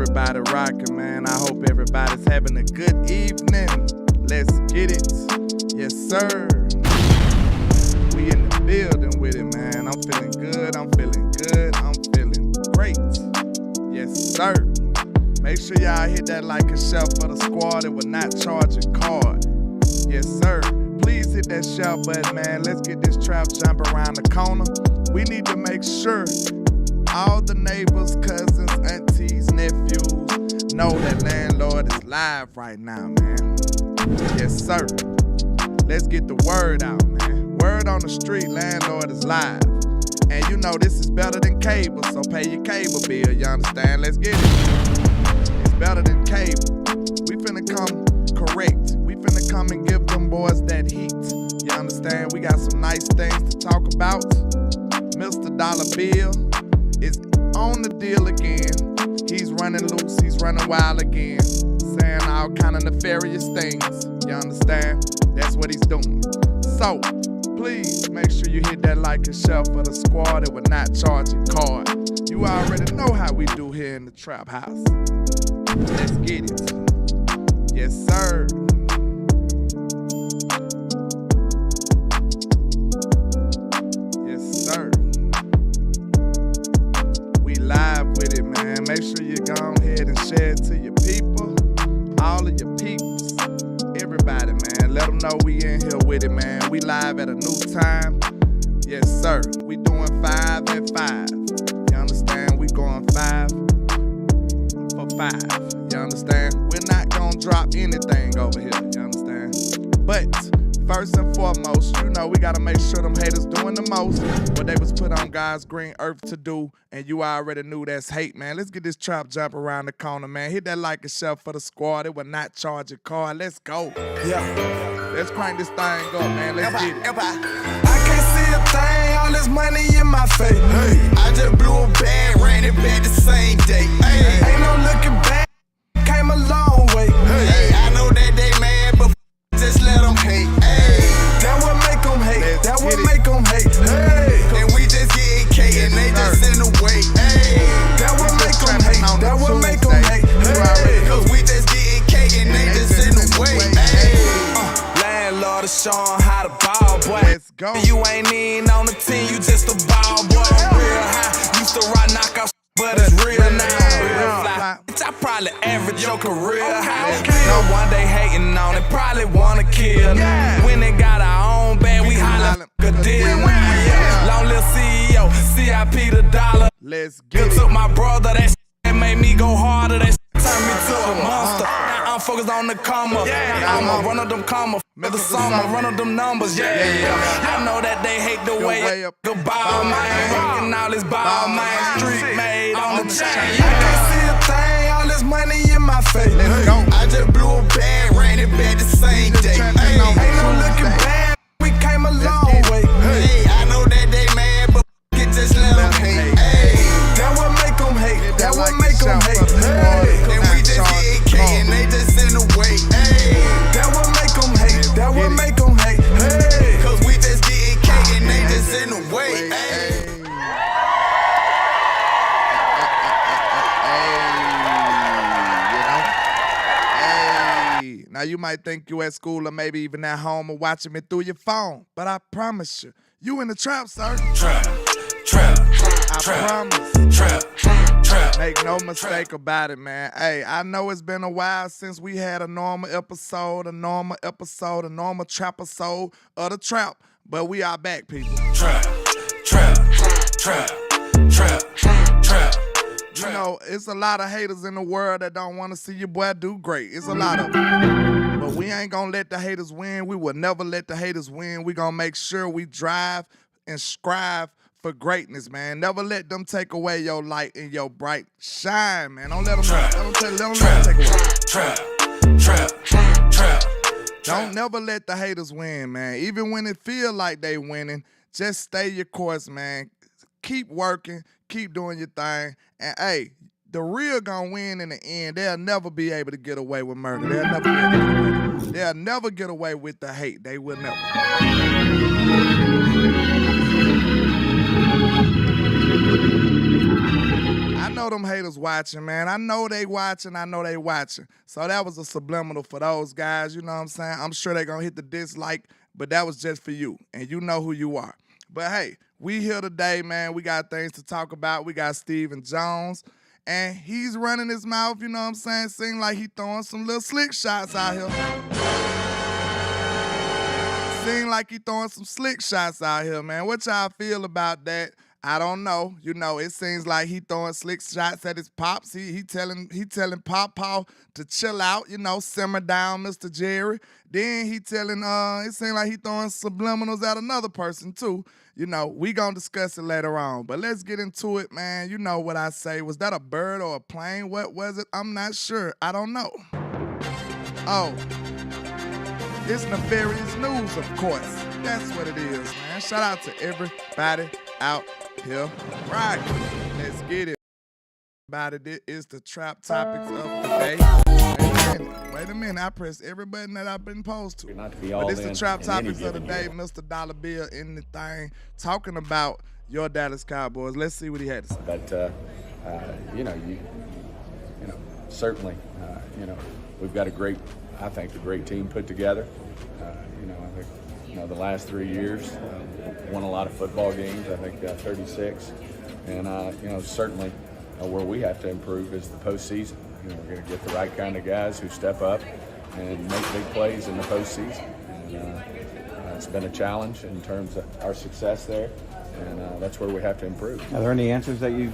everybody rocking, man. I hope everybody's having a good evening. Let's get it. Yes, sir. We in the building with it, man. I'm feeling good. I'm feeling good. I'm feeling great. Yes, sir. Make sure y'all hit that like and share for the squad. It will not charge a card. Yes, sir. Please hit that share button, man. Let's get this trap jump around the corner. We need to make sure all the neighbors, cousins, aunties, nephews know that Landlord is live right now, man. Yes, sir. Let's get the word out, man. Word on the street, Landlord is live. And you know this is better than cable, so pay your cable bill, you understand? Let's get it. It's better than cable. We finna come correct. We finna come and give them boys that heat. You understand? We got some nice things to talk about. Mr. Dollar Bill is on the deal again. He's running loose, he's running wild again, saying all kind of nefarious things. You understand? That's what he's doing. So, please make sure you hit that like and share for the squad. It will not charge a card. You already know how we do here in the trap house. Let's get it. Yes, sir. Yes, sir. We live with it, man. Make sure you go ahead and share it to your people, all of your peeps, everybody, man. Let them know we in here with it, man. We live at a new time. Yes, sir. We doing 5 at 5. You understand? We going 5 for 5. You understand? We're not gonna drop anything over here. You understand? But first and foremost, you know we gotta make sure them haters doing the most what they was put on God's green earth to do, and you already knew that's hate, man. Let's get this trap jump around the corner, man. Hit that like and share for the squad. It will not charge a card. Let's go. Yeah. Let's crank this thing up, man. Let's get it. I can't see a thing, all this money in my face. Hey. I just blew a bag, ran it back the same day. Hey. Ain't no looking back, came a long way. Hey. I know that they mad, but just let them hate. Hey. That what make them hate. That what make them hate. Hey. And we just getting K and they just in the way. Hey. That what make them hate. That what make them hate. Hey. Cause we just getting K and they just in the way. Hey. Landlord is showing how to ball, boy. Let's go. You ain't even on the team, you just a ball, boy. Real high, used to rock knockout, but it's real now. Real fly. Bitch, I probably average your career high. No one they hating on it, probably wanna kill. When they got our own band, we holla a deal. Long little CEO, CIP the dollar. Let's get it. Took my brother, that shit made me go harder. That shit turned me to a monster. Now I'm focused on the come up. Now I'ma run up them commas. The song, I run up them numbers. I know that they hate the way up the ball, man. Rockin' all this ball, man. Street made on the chain. I can't see a thing, all this money in my face. Let's go. I just blew a bag, ran it back the same day. Ain't no looking back, we came a long way. Hey, I know that they mad, but just let them hate. Hey, that what make them hate. That what make them hate. Hey, and we just get K and they just in the way. Hey, that what make them hate. That what make them hate. Hey, cause we just getting K and they just in the way. Hey. Now you might think you at school or maybe even at home or watching me through your phone, but I promise you in the trap, sir. Trap. I promise. Trap. Make no mistake about it, man. Hey, I know it's been a while since we had a normal episode, a normal trap-episode of the trap, but we are back, people. Trap. You know, it's a lot of haters in the world that don't want to see your boy do great. It's a lot of them. But we ain't gonna let the haters win. We will never let the haters win. We gonna make sure we drive and strive for greatness, man. Never let them take away your light and your bright shine, man. Don't let them take away. Trap. Don't never let the haters win, man. Even when it feel like they winning, just stay your course, man. Keep working, keep doing your thing, and hey, the real gonna win in the end. They'll never be able to get away with murder. They'll never get away with the hate. They will never. I know them haters watching, man. I know they watching. So that was a subliminal for those guys, you know what I'm saying? I'm sure they gonna hit the dislike, but that was just for you, and you know who you are. But hey, we here today, man. We got things to talk about. We got Steven Jones, and he's running his mouth, you know what I'm saying? Seem like he throwing some little slick shots out here. Man. What y'all feel about that? I don't know. You know, it seems like he throwing slick shots at his pops. He telling Pawpaw to chill out, you know, simmer down, Mr. Jerry. Then he telling, it seems like he throwing subliminals at another person too. You know, we gonna discuss it later on. But let's get into it, man. You know what I say. Was that a bird or a plane? What was it? I'm not sure. I don't know. Oh, it's nefarious news, of course. That's what it is, man. Shout out to everybody out here. Right. Let's get it. About it is the trap topics of the day. Wait a minute. I pressed every button that I've been posed to. But it's the trap topics of the day. Mr. Dollar Bill in the thing talking about your Dallas Cowboys. Let's see what he had to say. But certainly, we've got a great team put together. I think the last 3 years won a lot of football games. I think 36, and certainly where we have to improve is the postseason. We're going to get the right kind of guys who step up and make big plays in the postseason. And it's been a challenge in terms of our success there. And that's where we have to improve. Are there any answers that you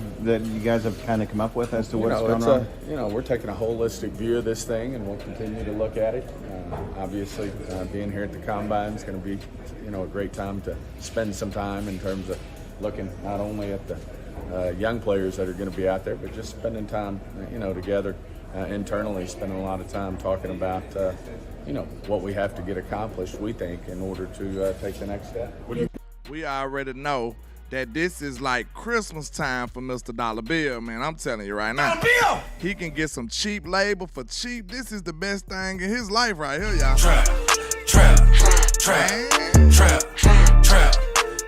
guys have kind of come up with as to what's going on? We're taking a holistic view of this thing, and we'll continue to look at it. Obviously, being here at the Combine is going to be, a great time to spend some time in terms of looking not only at the young players that are going to be out there, but just spending time, together internally, spending a lot of time talking about, what we have to get accomplished, we think, in order to take the next step. We already know that this is like Christmas time for Mr. Dollar Bill, man. I'm telling you right now. Dollar Bill! He can get some cheap labor for cheap. This is the best thing in his life right here, y'all. Trap.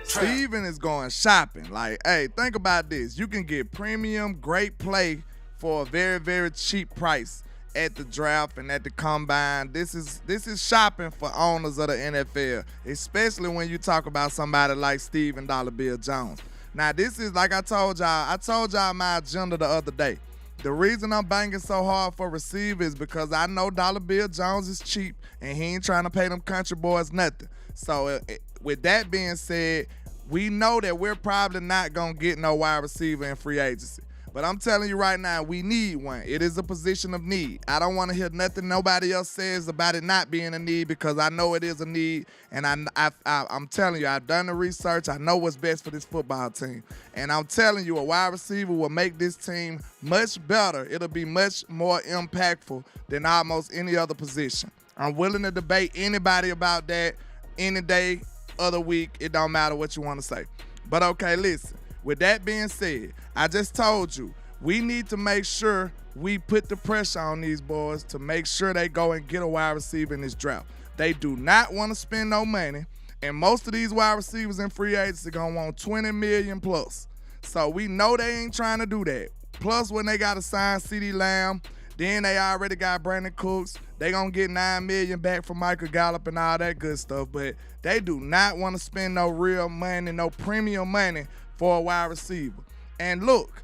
Steven is going shopping. Like, hey, think about this. You can get premium, great play for a very, very cheap price at the draft and at the combine. This is shopping for owners of the NFL, especially when you talk about somebody like Steven Dollar Bill Jones. Now, this is like I told y'all my agenda the other day. The reason I'm banging so hard for receiver is because I know Dollar Bill Jones is cheap and he ain't trying to pay them country boys nothing. So with that being said, we know that we're probably not going to get no wide receiver in free agency. But I'm telling you right now, we need one. It is a position of need. I don't want to hear nothing nobody else says about it not being a need, because I know it is a need. And I'm telling you, I've done the research. I know what's best for this football team. And I'm telling you, a wide receiver will make this team much better. It'll be much more impactful than almost any other position. I'm willing to debate anybody about that any day of the week. It don't matter what you want to say. But okay, listen. With that being said, I just told you, we need to make sure we put the pressure on these boys to make sure they go and get a wide receiver in this draft. They do not want to spend no money, and most of these wide receivers in free agency are going to want $20 million plus. So we know they ain't trying to do that. Plus, when they got to sign CeeDee Lamb, then they already got Brandon Cooks. They going to get $9 million back from Micah Gallup and all that good stuff, but they do not want to spend no real money, no premium money for a wide receiver. And look,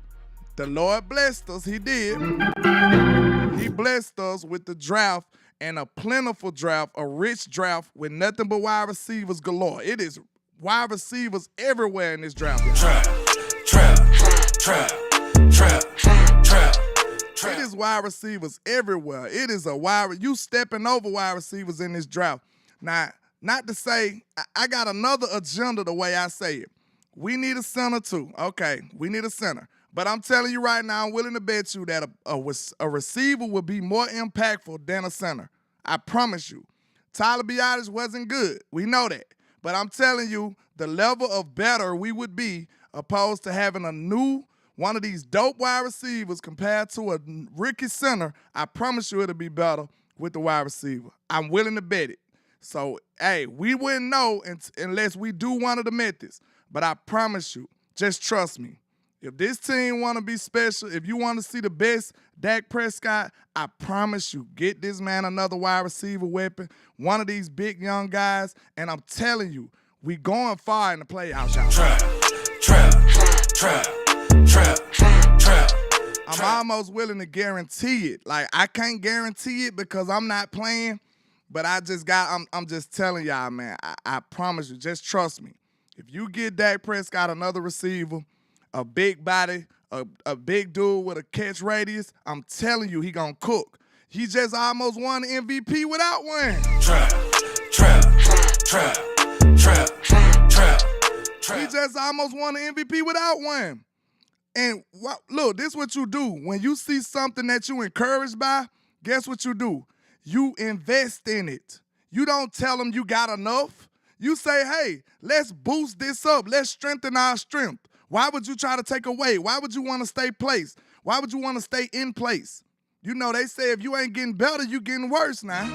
the Lord blessed us. He did. He blessed us with the draft, and a plentiful draft, a rich draft with nothing but wide receivers galore. It is wide receivers everywhere in this draft. It is wide receivers everywhere. It is you stepping over wide receivers in this draft. Now, not to say, I got another agenda the way I say it. We need a center too. Okay, we need a center. But I'm telling you right now, I'm willing to bet you that a receiver will be more impactful than a center. I promise you. Tyler Biadasz wasn't good. We know that. But I'm telling you, the level of better we would be opposed to having a new one of these dope wide receivers compared to a rookie center, I promise you it'll be better with the wide receiver. I'm willing to bet it. So, hey, we wouldn't know unless we do one of the methods. But I promise you, just trust me, If this team want to be special, if you want to see the best Dak Prescott, I promise you, get this man another wide receiver weapon, one of these big young guys, and I'm telling you, we going far in the playoffs, y'all. Trap. I'm almost willing to guarantee it. Like, I can't guarantee it because I'm not playing, but I'm just telling y'all, man, I promise you, just trust me. If you get Dak Prescott another receiver, a big body, a big dude with a catch radius, I'm telling you, he gonna cook. He just almost won the MVP without one. Trap. He just almost won the MVP without one. And look, this is what you do. When you see something that you encouraged by, guess what you do? You invest in it. You don't tell them you got enough. You say, hey, let's boost this up. Let's strengthen our strength. Why would you try to take away? Why would you want to stay placed? Why would you want to stay in place? You know, they say if you ain't getting better, you getting worse now.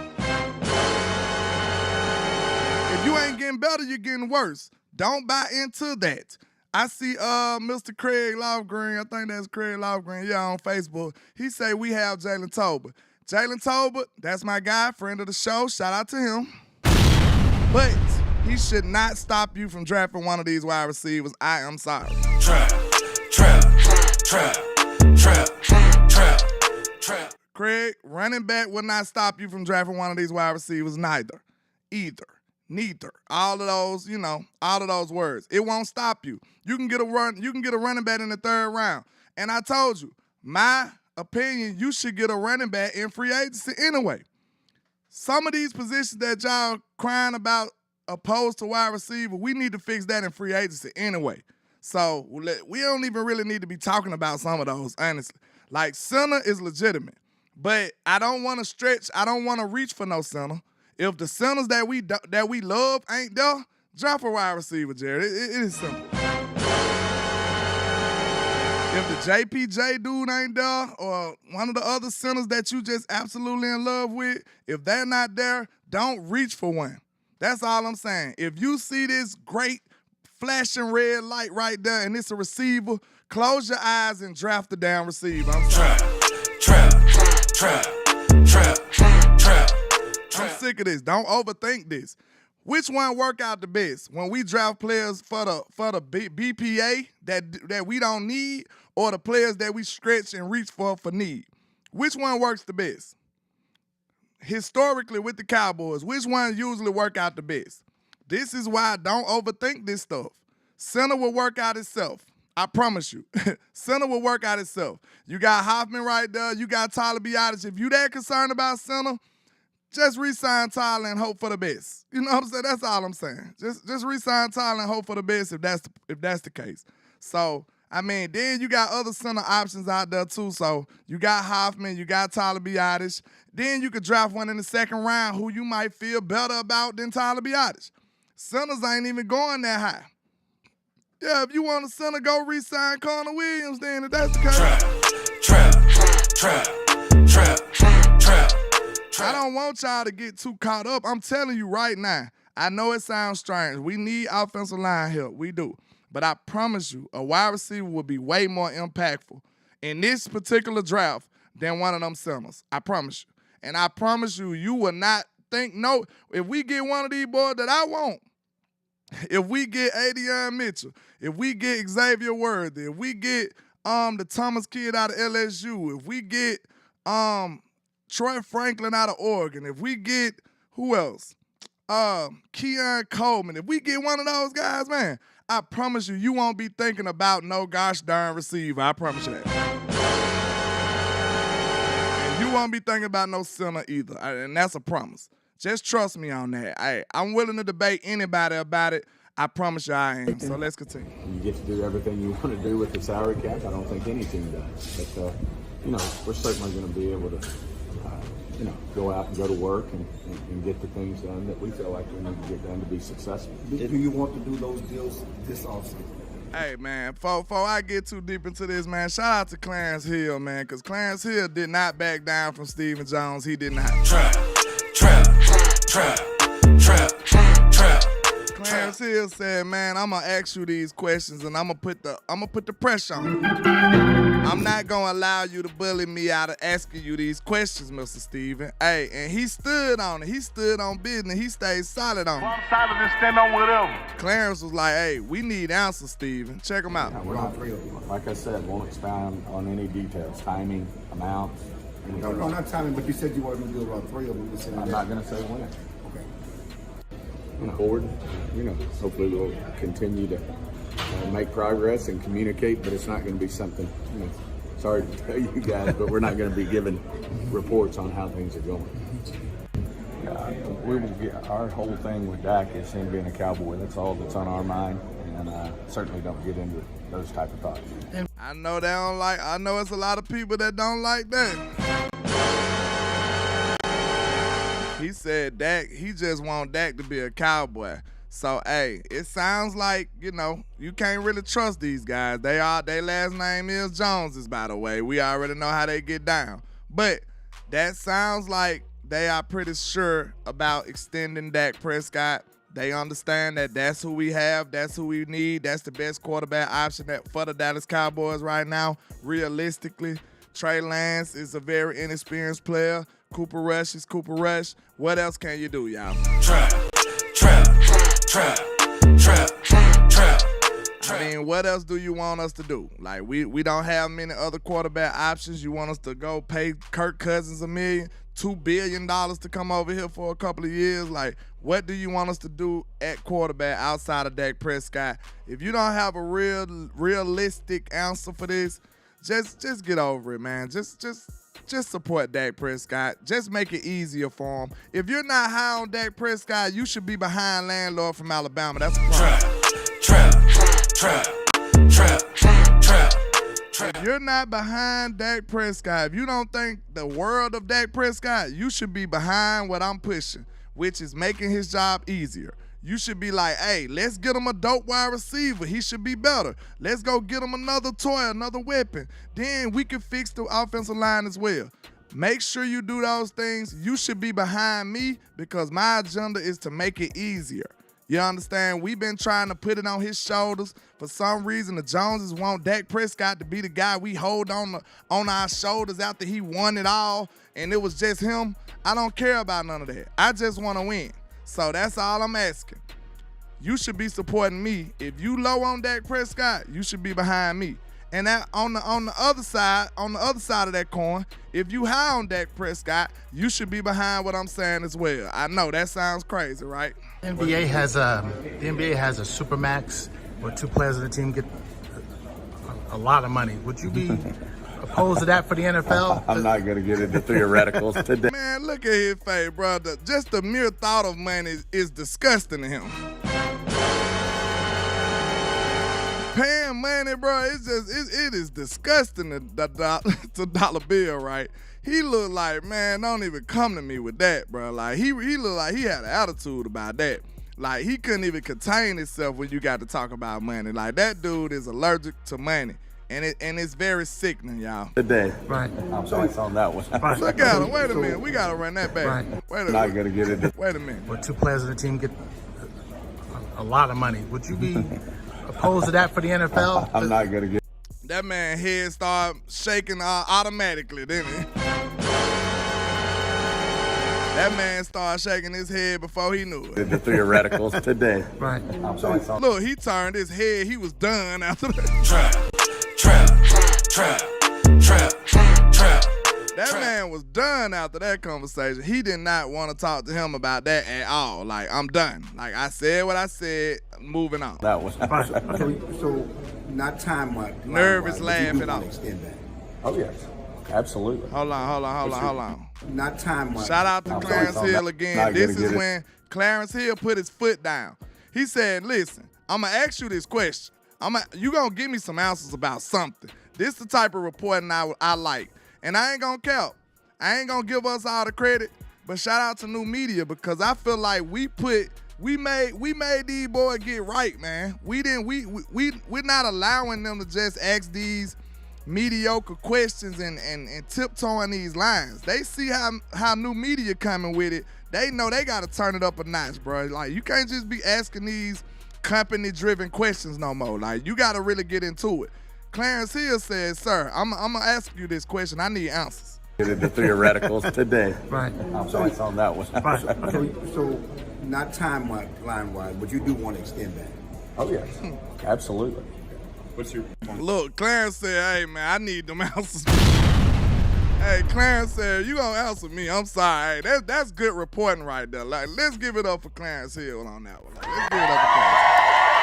If you ain't getting better, you're getting worse. Don't buy into that. I see Mr. Craig Lofgren, I think that's Craig Lofgren, yeah, on Facebook. He say we have Jalen Tolbert. Jalen Tolbert, that's my guy, friend of the show. Shout out to him. But he should not stop you from drafting one of these wide receivers. I am sorry. Trap. Craig, running back will not stop you from drafting one of these wide receivers neither. Neither. All of those, all of those words. It won't stop you. You can get a running back in the third round. And I told you, my opinion, you should get a running back in free agency anyway. Some of these positions that y'all crying about opposed to wide receiver, we need to fix that in free agency anyway. So we don't even really need to be talking about some of those, honestly. Like, center is legitimate, but I don't want to stretch. I don't want to reach for no center. If the centers that we love ain't there, draft a wide receiver, Jared. It is simple. If the JPJ dude ain't there, or one of the other centers that you just absolutely in love with, if they're not there, don't reach for one. That's all I'm saying. If you see this great flashing red light right there and it's a receiver, close your eyes and draft the damn receiver. I'm sorry. Trap. I'm sick of this. Don't overthink this. Which one work out the best? When we draft players for the BPA that we don't need, or the players that we stretch and reach for need? Which one works the best? Historically with the Cowboys, which one usually work out the best? This is why I don't overthink this stuff. Center will work out itself. I promise you. Center will work out itself. You got Hoffman right there. You got Tyler Biadasz. If you that concerned about center, just re-sign Tyler and hope for the best. You know what I'm saying? That's all I'm saying. Just re-sign Tyler and hope for the best if that's the case. So, I mean, then you got other center options out there too. So you got Hoffman, you got Tyler Biadasz. Then you could draft one in the second round who you might feel better about than Tyler Biadasz. Centers ain't even going that high. Yeah, if you want a center, go re-sign Connor Williams then, if that's the case. Trap. I don't want y'all to get too caught up. I'm telling you right now, I know it sounds strange. We need offensive line help. We do. But I promise you, a wide receiver will be way more impactful in this particular draft than one of them centers. I promise you. And I promise you, you will not think, no, if we get one of these boys that I want, if we get Adrian Mitchell, if we get Xavier Worthy, if we get the Thomas kid out of LSU, if we get Troy Franklin out of Oregon, if we get, who else? Keon Coleman, if we get one of those guys, man, I promise you, you won't be thinking about no gosh darn receiver. I promise you that. And you won't be thinking about no center either, and that's a promise. Just trust me on that. I'm willing to debate anybody about it. I promise you I am. So let's continue. You get to do everything you want to do with the salary cap. I don't think any team does. But, we're certainly going to be able to, go out and go to work and get the things done that we feel like we need to get done to be successful. Do you want to do those deals this offseason? Hey, man, before I get too deep into this, man, shout out to Clarence Hill, man, because Clarence Hill did not back down from Stephen Jones. He did not. Clarence Clarence Hill said, man, I'm gonna ask you these questions and I'm gonna put the pressure on you. I'm not gonna allow you to bully me out of asking you these questions, Mr. Steven. Hey, and he stood on it. He stood on business. He stayed solid on it. I'm solid and stand on whatever. Clarence was like, hey, we need answers, Steven. Check him out. Like I said, won't expound on any details, timing, amounts. No, not timing, but you said you wanted to do around 3 of them. I'm not going to say when. Okay. On board, hopefully we'll continue to make progress and communicate, but it's not going to be something, sorry to tell you guys, but we're not going to be giving reports on how things are going. We will get, our whole thing with Dak is him being a Cowboy. That's all that's on our mind, and certainly don't get into those type of thoughts. I know they don't like, I know it's a lot of people that don't like that. He said Dak, he just want Dak to be a Cowboy. So, hey, it sounds like, you can't really trust these guys. Their last name is Joneses, by the way. We already know how they get down. But that sounds like they are pretty sure about extending Dak Prescott. They understand that that's who we have, that's who we need, that's the best quarterback option for the Dallas Cowboys right now. Realistically, Trey Lance is a very inexperienced player. Cooper Rush is Cooper Rush. What else can you do, y'all? Trap. I mean, what else do you want us to do? Like, we don't have many other quarterback options. You want us to go pay Kirk Cousins $2 billion to come over here for a couple of years? Like, what do you want us to do at quarterback outside of Dak Prescott? If you don't have a realistic answer for this, just get over it, man. Just support Dak Prescott. Just make it easier for him. If you're not high on Dak Prescott, you should be behind Landlord from Alabama. That's a problem. Trap. If you're not behind Dak Prescott, if you don't think the world of Dak Prescott, you should be behind what I'm pushing, which is making his job easier. You should be like, hey, let's get him a dope wide receiver. He should be better. Let's go get him another toy, another weapon. Then we can fix the offensive line as well. Make sure you do those things. You should be behind me because my agenda is to make it easier. You understand? We've been trying to put it on his shoulders. For some reason, the Joneses want Dak Prescott to be the guy we hold on our shoulders after he won it all, and it was just him. I don't care about none of that. I just want to win. So that's all I'm asking. You should be supporting me. If you low on Dak Prescott, you should be behind me. And that on the other side of that coin, if you high on Dak Prescott, you should be behind what I'm saying as well. I know that sounds crazy, right? The NBA has a supermax where 2 players of the team get a lot of money. Would you be opposed to that for the NFL? I'm not going to get into theoreticals today. Man, look at his face, brother. Just the mere thought of money is disgusting to him. Paying money, bro, it is disgusting to dollar bill, right? He look like, man, don't even come to me with that, bro. Like, he looked like he had an attitude about that. Like, he couldn't even contain himself when you got to talk about money. Like, that dude is allergic to money. And it's very sickening, y'all. Today. Right. I'm sorry, it's on that one. Right. Look at him. Wait a minute. We got to run that back. Right. Wait a Not minute. going to get into. Wait a minute. Where 2 players of the team get a lot of money. Would you be opposed to that for the NFL? I'm not going to get. That man head started shaking automatically, didn't he? That man started shaking his head before he knew it. The theoreticals today. Right. I'm sorry, it's on. Look, he turned his head. He was done after that. That man was done after that conversation. He did not want to talk to him about that at all. Like, I'm done. Like, I said what I said, moving on. That was. So not time-wise. Nervous laughing off. Extend that. Oh, yes. Absolutely. Hold on. Not time-wise. Shout out to Clarence Hill again. Not This gonna is get it. when Clarence Hill put his foot down. He said, listen, I'm going to ask you this question. You going to give me some answers about something. This the type of reporting I like. And I ain't going to count. I ain't going to give us all the credit, but shout out to new media because I feel like we made these boys get right, man. We're not allowing them to just ask these mediocre questions and tiptoeing these lines. They see how new media coming with it. They know they got to turn it up a notch, bro. Like, you can't just be asking these company-driven questions no more. Like, you got to really get into it. Clarence Hill said, sir, I'm going to ask you this question. I need answers. Get into theoreticals today. Right. I'm sorry, it's on that one. So not timeline-wise, but you do want to extend that. Oh, yes. Absolutely. What's your Look, Clarence said, hey, man, I need them answers. Hey, Clarence said, you going to answer me. I'm sorry. Hey, that's good reporting right there. Like, let's give it up for Clarence Hill on that one. Like, let's give it up for Clarence Hill.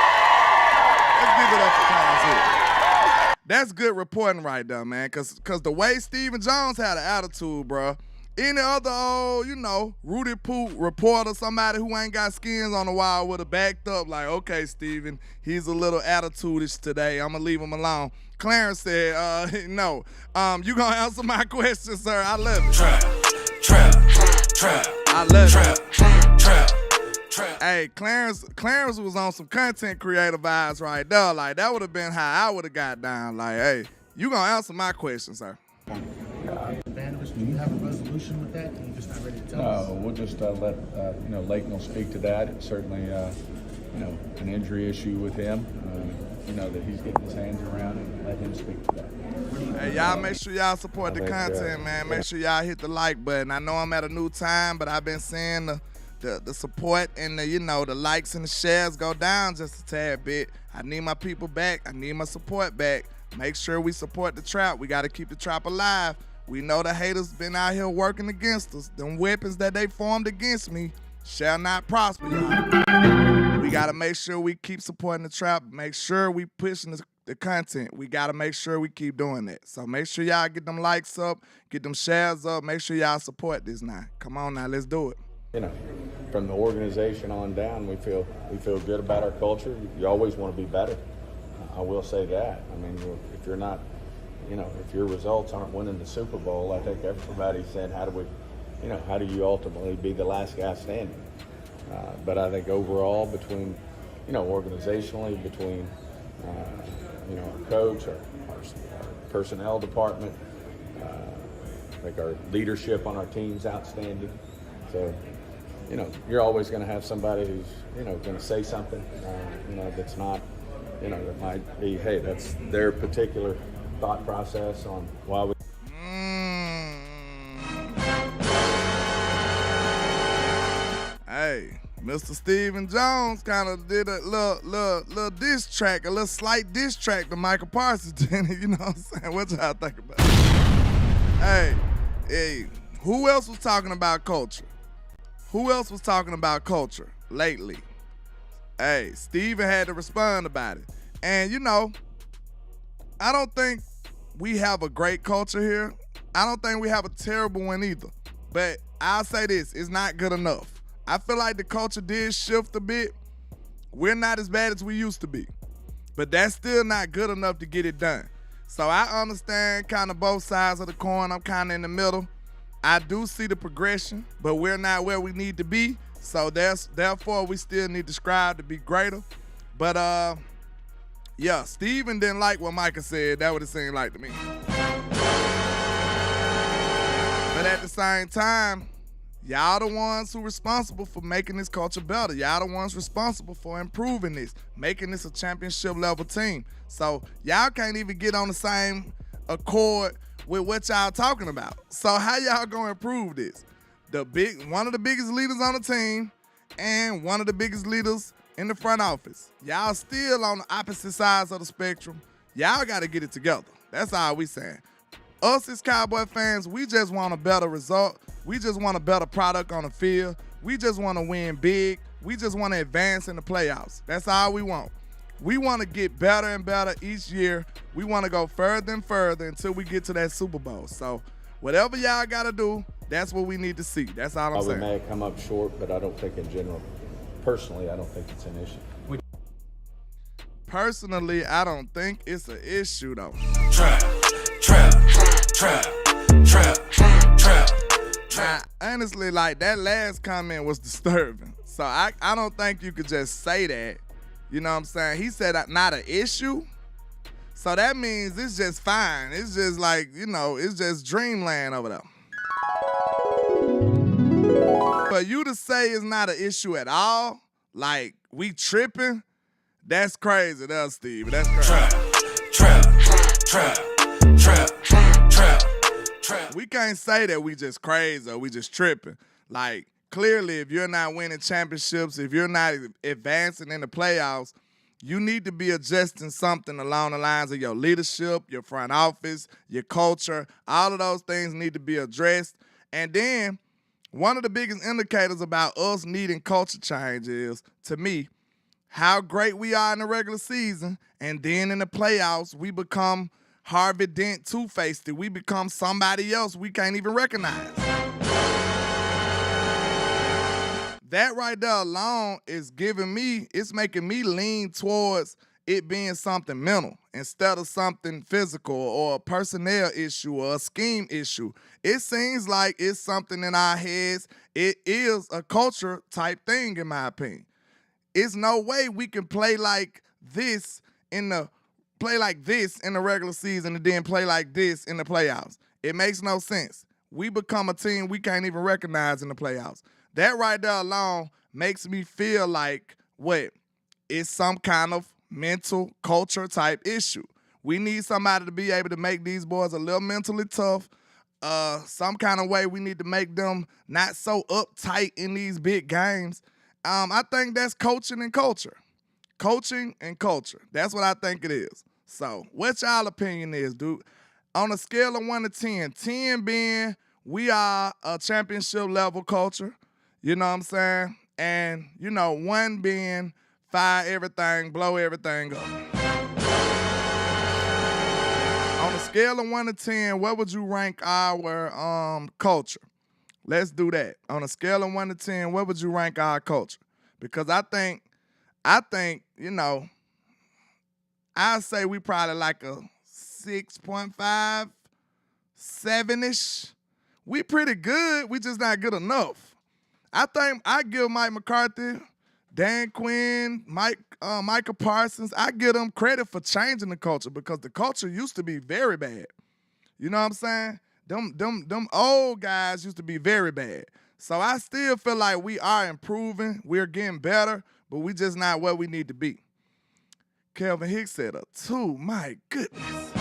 Let's give it up for Clarence Hill. That's good reporting right there, man, because the way Stephen Jones had an attitude, bro, any other, Rudy Poot reporter, somebody who ain't got skins on the wall would have backed up like, okay, Stephen, he's a little attitude-ish today. I'm going to leave him alone. Clarence said, no. You going to answer my question, sir? I love it. Trap. I love it. Trap. Hey, Clarence was on some content creator vibes right there. Like, that would have been how I would have got down. Like, hey, you going to answer my question, sir? Vanders, do you have a resolution with that? You're just not ready to tell us? No, we'll just let Leighton will speak to that. It's certainly an injury issue with him. That he's getting his hands around, and let him speak to that. Hey, y'all make sure y'all support the content, man. Make sure y'all hit the like button. I know I'm at a new time, but I've been seeing the support and the likes and the shares go down just a tad bit. I need my people back. I need my support back. Make sure we support the trap. We got to keep the trap alive. We know the haters been out here working against us. Them weapons that they formed against me shall not prosper, y'all. We got to make sure we keep supporting the trap. Make sure we pushing the content. We got to make sure we keep doing that. So make sure y'all get them likes up, get them shares up. Make sure y'all support this now. Come on now, let's do it. From the organization on down, we feel good about our culture. You always want to be better. I will say that. I mean, if you're not, if your results aren't winning the Super Bowl, I think everybody's saying, how do you ultimately be the last guy standing? But I think overall, between, organizationally, between, our coach, our personnel department, I think our leadership on our team's outstanding. So, you're always going to have somebody who's, going to say something, that's not, that might be, hey, that's their particular thought process on why we. Hey, Mr. Stephen Jones kind of did a little diss track, a little slight diss track to Micah Parsons, didn't he? You know what I'm saying? What y'all think about it? Hey, who else was talking about culture? Who else was talking about culture lately? Hey, Steven had to respond about it. And, I don't think we have a great culture here. I don't think we have a terrible one either. But I'll say this, it's not good enough. I feel like the culture did shift a bit. We're not as bad as we used to be. But that's still not good enough to get it done. So I understand kind of both sides of the coin. I'm kind of in the middle. I do see the progression, but we're not where we need to be. So therefore, we still need to strive to be greater. But, yeah, Steven didn't like what Micah said. That would have seemed like to me. But at the same time, y'all the ones who responsible for making this culture better. Y'all the ones responsible for improving this, making this a championship level team. So y'all can't even get on the same accord with what y'all talking about. So how y'all gonna improve this? One of the biggest leaders on the team and one of the biggest leaders in the front office. Y'all still on the opposite sides of the spectrum. Y'all gotta get it together. That's all we saying. Us as Cowboy fans, we just want a better result. We just want a better product on the field. We just want to win big. We just want to advance in the playoffs. That's all we want. We want to get better and better each year. We want to go further and further until we get to that Super Bowl. So whatever y'all got to do, that's what we need to see. That's all I'm saying. We may have come up short, but I don't think in general, personally, I don't think it's an issue. Personally, I don't think it's an issue, though. Trap. Now, honestly, like, that last comment was disturbing. So I don't think you could just say that. You know what I'm saying? He said not an issue. So that means it's just fine. It's just like, it's just dreamland over there. For you to say it's not an issue at all, like we tripping, That's crazy, that's Steve. That's crazy. Trap. We can't say that we just crazy or we just tripping. Like, clearly, if you're not winning championships, if you're not advancing in the playoffs, you need to be adjusting something along the lines of your leadership, your front office, your culture. All of those things need to be addressed. And then one of the biggest indicators about us needing culture change is, to me, how great we are in the regular season, and then in the playoffs, we become Harvey Dent Two-Faced. We become somebody else we can't even recognize. That right there alone is it's making me lean towards it being something mental instead of something physical or a personnel issue or a scheme issue. It seems like it's something in our heads. It is a culture type thing, in my opinion. It's no way we can play like this in the regular season and then play like this in the playoffs. It makes no sense. We become a team we can't even recognize in the playoffs. That right there alone makes me feel like it's some kind of mental culture type issue. We need somebody to be able to make these boys a little mentally tough. Some kind of way we need to make them not so uptight in these big games. I think that's coaching and culture. Coaching and culture. That's what I think it is. So, what y'all opinion is, dude? On a scale of 1 to 10, 10 being we are a championship level culture, you know what I'm saying? And, 1 being fire everything, blow everything up. On a scale of 1 to 10, what would you rank our culture? Let's do that. On a scale of 1 to 10, what would you rank our culture? Because I think, I'd say we probably like a 6.5, 7-ish. We pretty good. We just not good enough. I think I give Mike McCarthy, Dan Quinn, Micah Parsons, I give them credit for changing the culture because the culture used to be very bad. You know what I'm saying? Them old guys used to be very bad. So I still feel like we are improving. We're getting better, but we just not where we need to be. Kelvin Hicks said a 2. My goodness.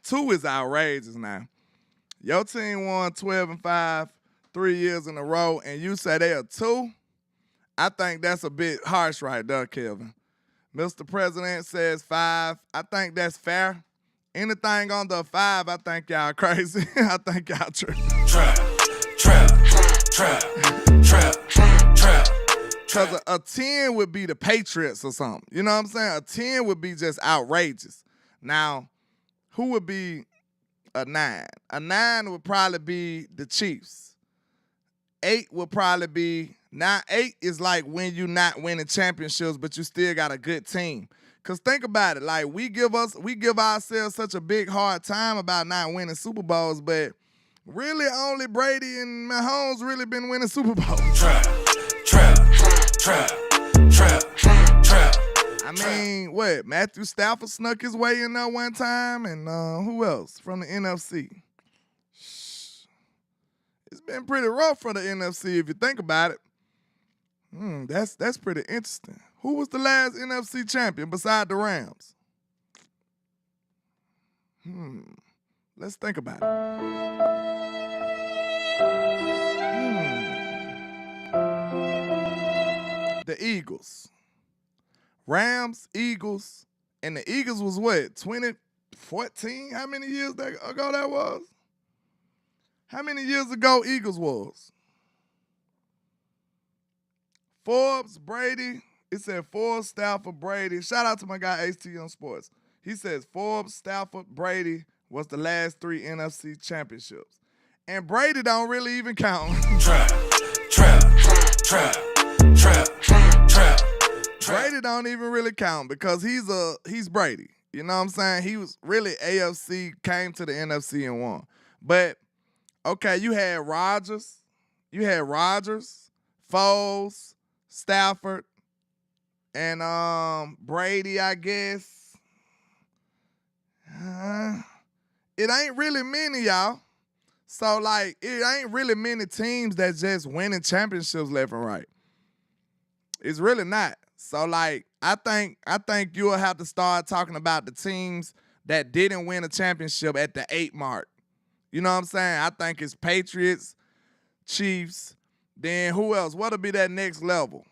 2 is outrageous now. Your team won 12-5 3 years in a row, and you say they are 2? I think that's a bit harsh right there, Kelvin. Mr. President says 5. I think that's fair. Anything under 5, I think y'all crazy. I think y'all tripping. Trap. Because a 10 would be the Patriots or something. You know what I'm saying? A 10 would be just outrageous. Now, who would be a 9? A 9 would probably be the Chiefs. 8 would probably be, now 8 is like when you're not winning championships, but you still got a good team. Because think about it, like we give ourselves such a big hard time about not winning Super Bowls, but really only Brady and Mahomes really been winning Super Bowls. Trap. I mean, Matthew Stafford snuck his way in there one time, and who else from the NFC? It's been pretty rough for the NFC if you think about it. That's pretty interesting. Who was the last NFC champion beside the Rams? Let's think about it. The Eagles. Rams, Eagles, and the Eagles was 2014? How many years ago that was? How many years ago Eagles was? Forbes, Brady. It said Forbes, Stafford, Brady. Shout out to my guy HT on Sports. He says Forbes, Stafford, Brady was the last 3 NFC championships. And Brady don't really even count. Trap. Brady don't even really count because he's Brady. You know what I'm saying? He was really AFC, came to the NFC and won. But, okay, you had Rodgers, Foles, Stafford, and Brady, I guess. It ain't really many, y'all. So, like, it ain't really many teams that just winning championships left and right. It's really not. So, like, I think you'll have to start talking about the teams that didn't win a championship at the 8 mark. You know what I'm saying? I think it's Patriots, Chiefs, then who else? What'll be that next level?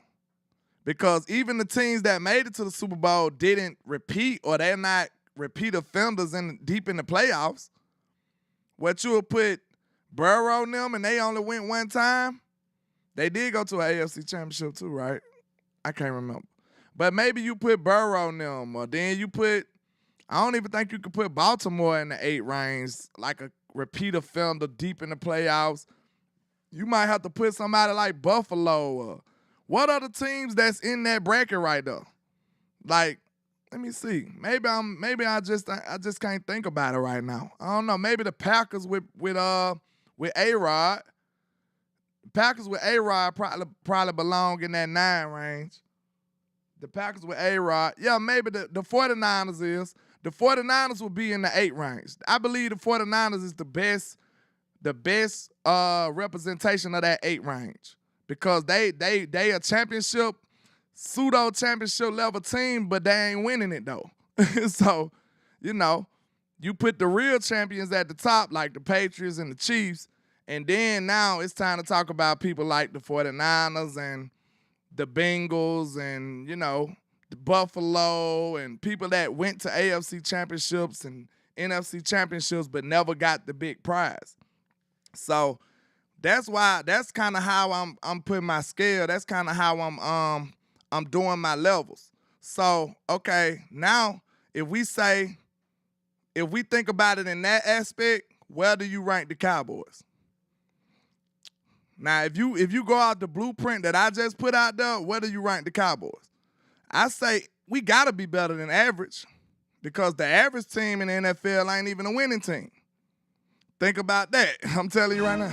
Because even the teams that made it to the Super Bowl didn't repeat, or they're not repeat offenders deep in the playoffs. What you would put Burrow and them, and they only went one time? They did go to an AFC championship too, right? I can't remember. But maybe you put Burrow and them, or then you put, I don't even think you could put Baltimore in the 8 range, like a repeat offender deep in the playoffs. You might have to put somebody like Buffalo. Or what are the teams that's in that bracket right there? Like, let me see. Maybe I just can't think about it right now. I don't know. Maybe the Packers with A-Rod. Packers with A-Rod probably belong in that 9 range. The Packers with A-Rod. Yeah, maybe the 49ers is. The 49ers will be in the 8 range. I believe the 49ers is the best representation of that 8 range. Because they a championship, pseudo championship level team, but they ain't winning it though. So, you put the real champions at the top, like the Patriots and the Chiefs, and then now it's time to talk about people like the 49ers and the Bengals and, the Buffalo and people that went to AFC championships and NFC championships but never got the big prize. So that's kind of how I'm putting my scale. That's kind of how I'm doing my levels. So, okay, now if we think about it in that aspect, where do you rank the Cowboys? Now, if you go out the blueprint that I just put out there, where do you rank the Cowboys? I say we got to be better than average, because the average team in the NFL ain't even a winning team. Think about that. I'm telling you right now.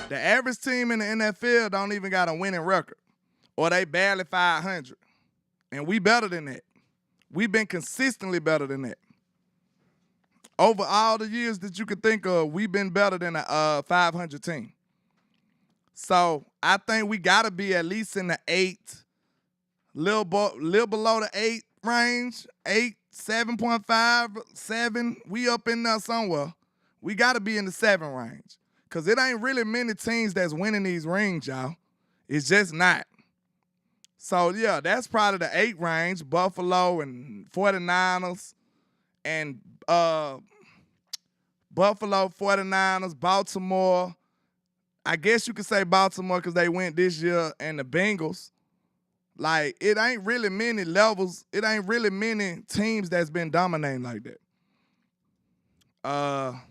The average team in the NFL don't even got a winning record, or they barely 500. And we better than that. We've been consistently better than that. Over all the years that you could think of, we've been better than a 500 team. So I think we got to be at least in the 8, little below the 8 range, 8, 7.5, 7. We up in there somewhere. We got to be in the 7 range, because it ain't really many teams that's winning these rings, y'all. It's just not. So, yeah, that's probably the 8 range, Buffalo and 49ers and Buffalo, 49ers, Baltimore. I guess you could say Baltimore because they went this year, and the Bengals. Like, it ain't really many levels. It ain't really many teams that's been dominating like that.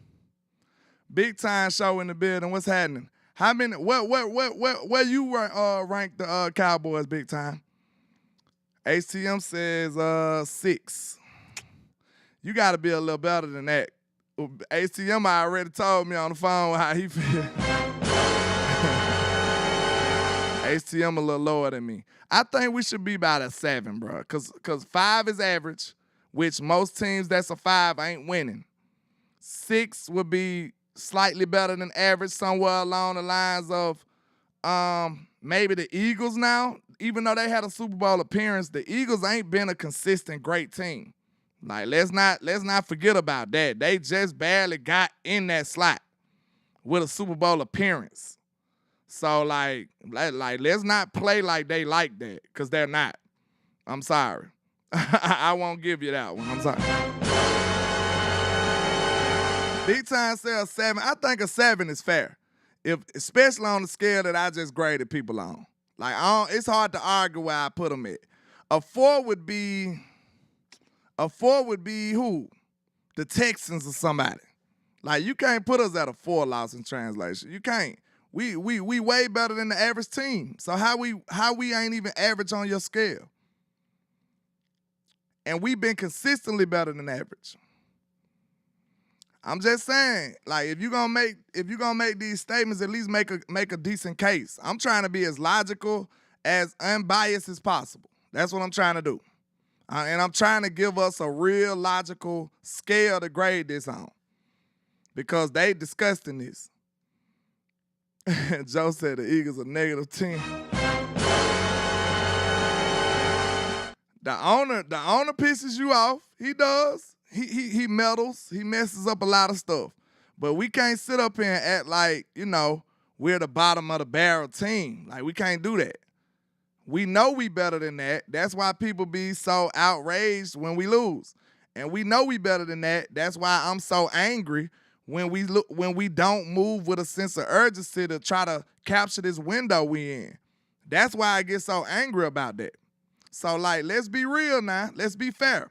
Big time show in the building. What's happening? How many? Where you rank the Cowboys big time? HTM says 6. You got to be a little better than that. HTM already told me on the phone how he feel. HTM a little lower than me. I think we should be about a 7, bro. Cause 5 is average, which most teams that's a 5 ain't winning. 6 would be slightly better than average, somewhere along the lines of maybe the Eagles now. Even though they had a Super Bowl appearance, the Eagles ain't been a consistent great team. Like, let's not forget about that. They just barely got in that slot with a Super Bowl appearance. So, like let's not play like they like that, because they're not. I'm sorry. I won't give you that one. I'm sorry. Big time say a 7. I think a 7 is fair, especially on the scale that I just graded people on. Like, it's hard to argue where I put them at. A 4 would be who? The Texans or somebody. Like, you can't put us at a 4 loss in translation. You can't. We way better than the average team. So how we ain't even average on your scale? And we've been consistently better than average. I'm just saying, like, if you're gonna make these statements, at least make a decent case. I'm trying to be as logical, as unbiased as possible. That's what I'm trying to do. And I'm trying to give us a real logical scale to grade this on. because they discussing this. Joe said the Eagles are -10. The owner pisses you off. He does. He meddles. He messes up a lot of stuff. But we can't sit up here and act like, we're the bottom of the barrel team. Like, we can't do that. We know we better than that. That's why people be so outraged when we lose. And we know we better than that. That's why I'm so angry when we don't move with a sense of urgency to try to capture this window we in. That's why I get so angry about that. So, like, let's be real now. Let's be fair.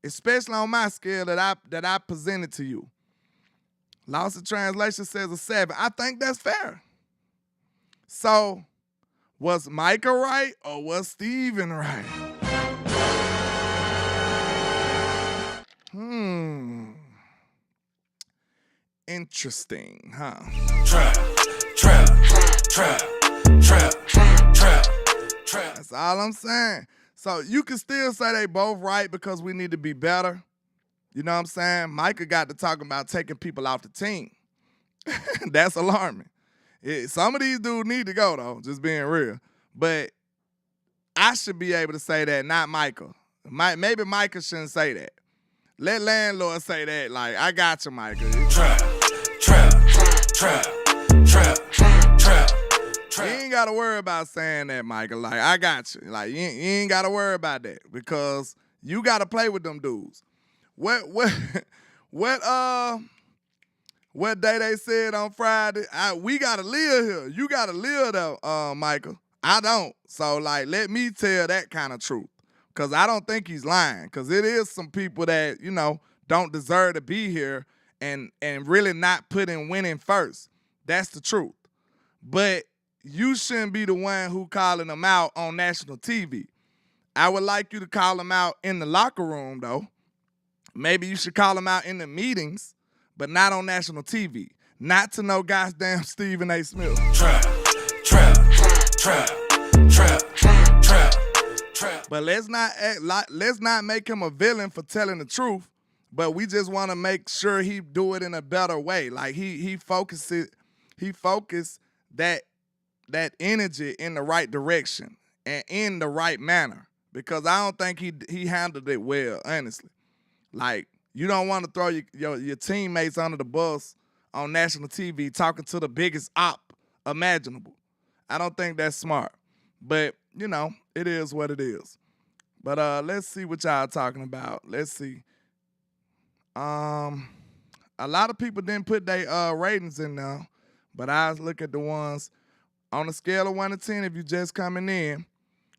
Especially on my scale that I presented to you. Lost in translation says a 7. I think that's fair. So, was Micah right or was Steven right? Interesting, huh? Trap. That's all I'm saying. So you can still say they both right because we need to be better. You know what I'm saying? Micah got to talking about taking people off the team. That's alarming. Some of these dudes need to go, though, just being real. But I should be able to say that, not Micah. Maybe Micah shouldn't say that. Let Landlord say that. Like, I got you, Micah. Trap. You ain't got to worry about saying that, Micah. Like, I got you. Like, you ain't got to worry about that because you got to play with them dudes. What day they said on Friday? We got to live here. You got to live though, Micah. I don't. So, like, let me tell that kind of truth because I don't think he's lying because it is some people that, don't deserve to be here and really not putting winning first. That's the truth. But you shouldn't be the one who calling them out on national TV. I would like you to call them out in the locker room, though. Maybe you should call them out in the meetings, but not on national TV. Not to no goddamn Stephen A. Smith. Trap. But let's not make him a villain for telling the truth. But we just want to make sure he do it in a better way. Like he focus that energy in the right direction and in the right manner. Because I don't think he handled it well, honestly. Like, you don't want to throw your teammates under the bus on national TV talking to the biggest op imaginable. I don't think that's smart. But, it is what it is. But let's see what y'all talking about. Let's see. A lot of people didn't put their ratings in there, but I look at the ones on a scale of 1 to 10. If you just coming in,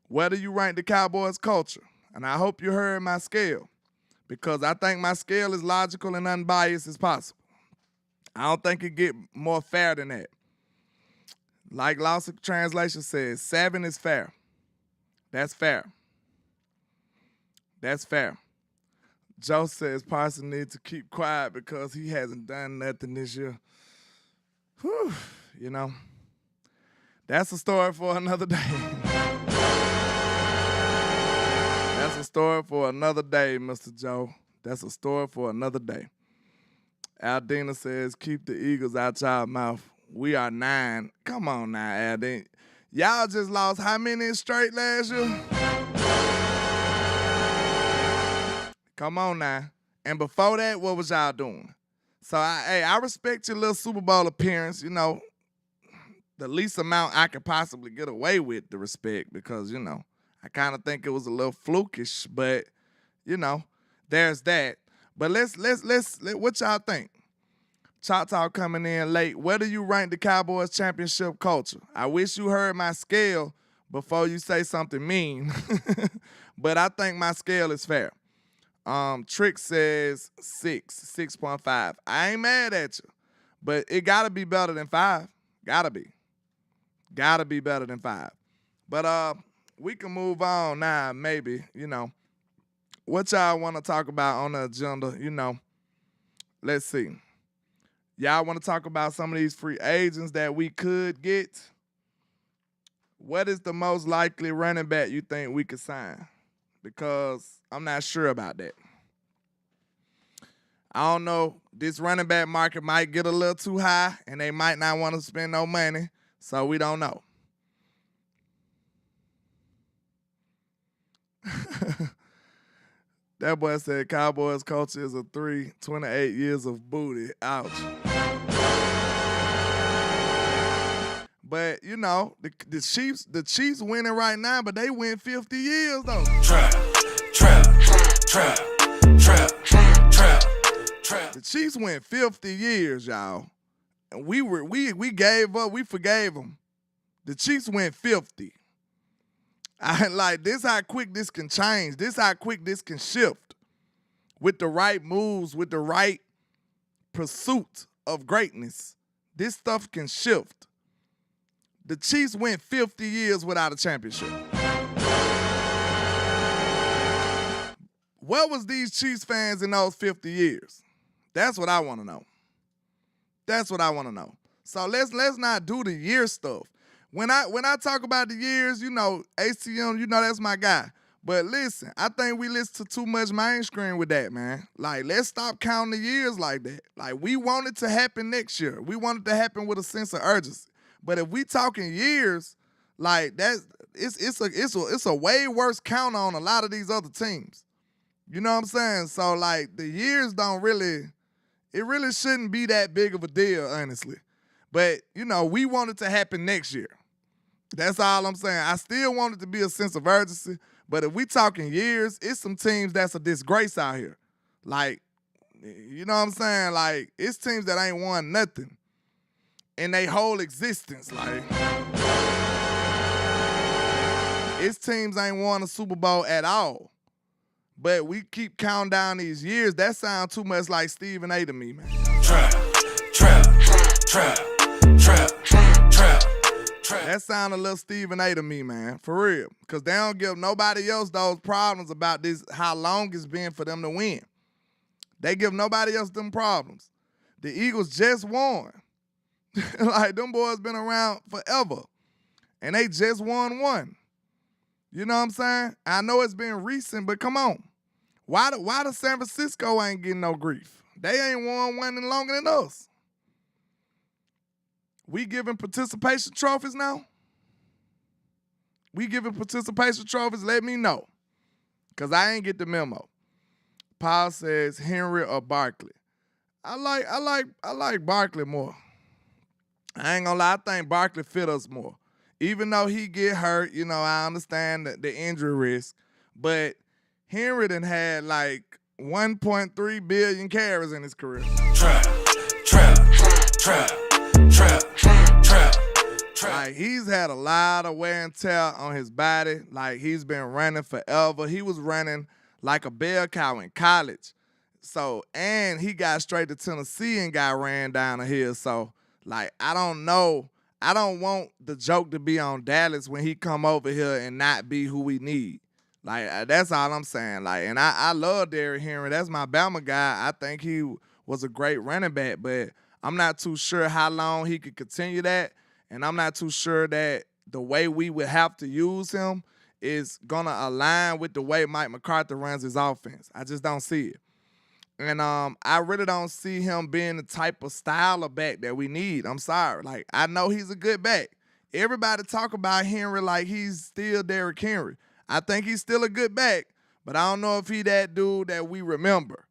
where do you rank the Cowboys culture? And I hope you heard my scale because I think my scale is logical and unbiased as possible. I don't think it get more fair than that. Like Lost in Translation says, 7 is fair. That's fair. That's fair. Joe says Parsons needs to keep quiet because he hasn't done nothing this year. Whew, that's a story for another day. That's a story for another day, Mr. Joe. That's a story for another day. Aldina says, keep the Eagles out y'all mouth. We are 9. Come on now, Aldina. Y'all just lost how many straight last year? Come on now. And before that, what was y'all doing? So, I respect your little Super Bowl appearance, the least amount I could possibly get away with the respect because, I kind of think it was a little flukish, but, there's that. But let's what y'all think? Choctaw coming in late. Where do you rank the Cowboys championship culture? I wish you heard my scale before you say something mean, but I think my scale is fair. Trick says 6.5. I ain't mad at you, but it gotta be better than 5. Gotta be better than 5. But we can move on now. Maybe what y'all want to talk about on the agenda. Let's see. Y'all want to talk about some of these free agents that we could get? What is the most likely running back you think we could sign? Because I'm not sure about that. I don't know. This running back market might get a little too high, and they might not want to spend no money, so we don't know. That boy said Cowboys culture is a 28 years of booty. Ouch. But you know, the Chiefs winning right now, but they win 50 years though. Trap. The Chiefs went 50 years, y'all. And we gave up, we forgave them. The Chiefs went 50. This how quick this can change. This how quick this can shift. With the right moves, with the right pursuit of greatness, this stuff can shift. The Chiefs went 50 years without a championship. Where was these Chiefs fans in those 50 years? That's what I want to know. That's what I want to know. So let's not do the year stuff. When I talk about the years, you know, ACM, you know that's my guy. But listen, I think we listen to too much mainstream with that, man. Like, let's stop counting the years like that. Like, we want it to happen next year. We want it to happen with a sense of urgency. But if we talking years, like it's a way worse count on a lot of these other teams. You know what I'm saying? So like the years it really shouldn't be that big of a deal, honestly. But you know, we want it to happen next year. That's all I'm saying. I still want it to be a sense of urgency. But if we talking years, it's some teams that's a disgrace out here. Like, you know what I'm saying? Like, it's teams that ain't won nothing in their whole existence. Like, it's teams ain't won a Super Bowl at all. But we keep counting down these years. That sounds too much like Stephen A to me, man. Trap. That sound a little Stephen A to me, man, for real. Because they don't give nobody else those problems about this, how long it's been for them to win. They give nobody else them problems. The Eagles just won. Like, them boys been around forever. And they just won one. You know what I'm saying? I know it's been recent, but come on. Why the San Francisco ain't getting no grief? They ain't won one in longer than us. We giving participation trophies now? We giving participation trophies? Let me know. Because I ain't get the memo. Paul says Henry or Barkley. I like Barkley more. I ain't gonna lie, I think Barkley fit us more. Even though he get hurt, you know, I understand the injury risk. But Henry done had like 1.3 billion carries in his career. Trap. Like, he's had a lot of wear and tear on his body. Like, he's been running forever. He was running like a bell cow in college. So, and he got straight to Tennessee and got ran down the hill. So, like, I don't know. I don't want the joke to be on Dallas when he come over here and not be who we need. Like, that's all I'm saying. Like, and I love Derrick Henry. That's my Bama guy. I think he was a great running back, but I'm not too sure how long he could continue that, and I'm not too sure that the way we would have to use him is going to align with the way Mike McCarthy runs his offense. I just don't see it. And I really don't see him being the type of style of back that we need. I'm sorry. Like, I know he's a good back. Everybody talk about Henry like he's still Derrick Henry. I think he's still a good back, but I don't know if he that dude that we remember.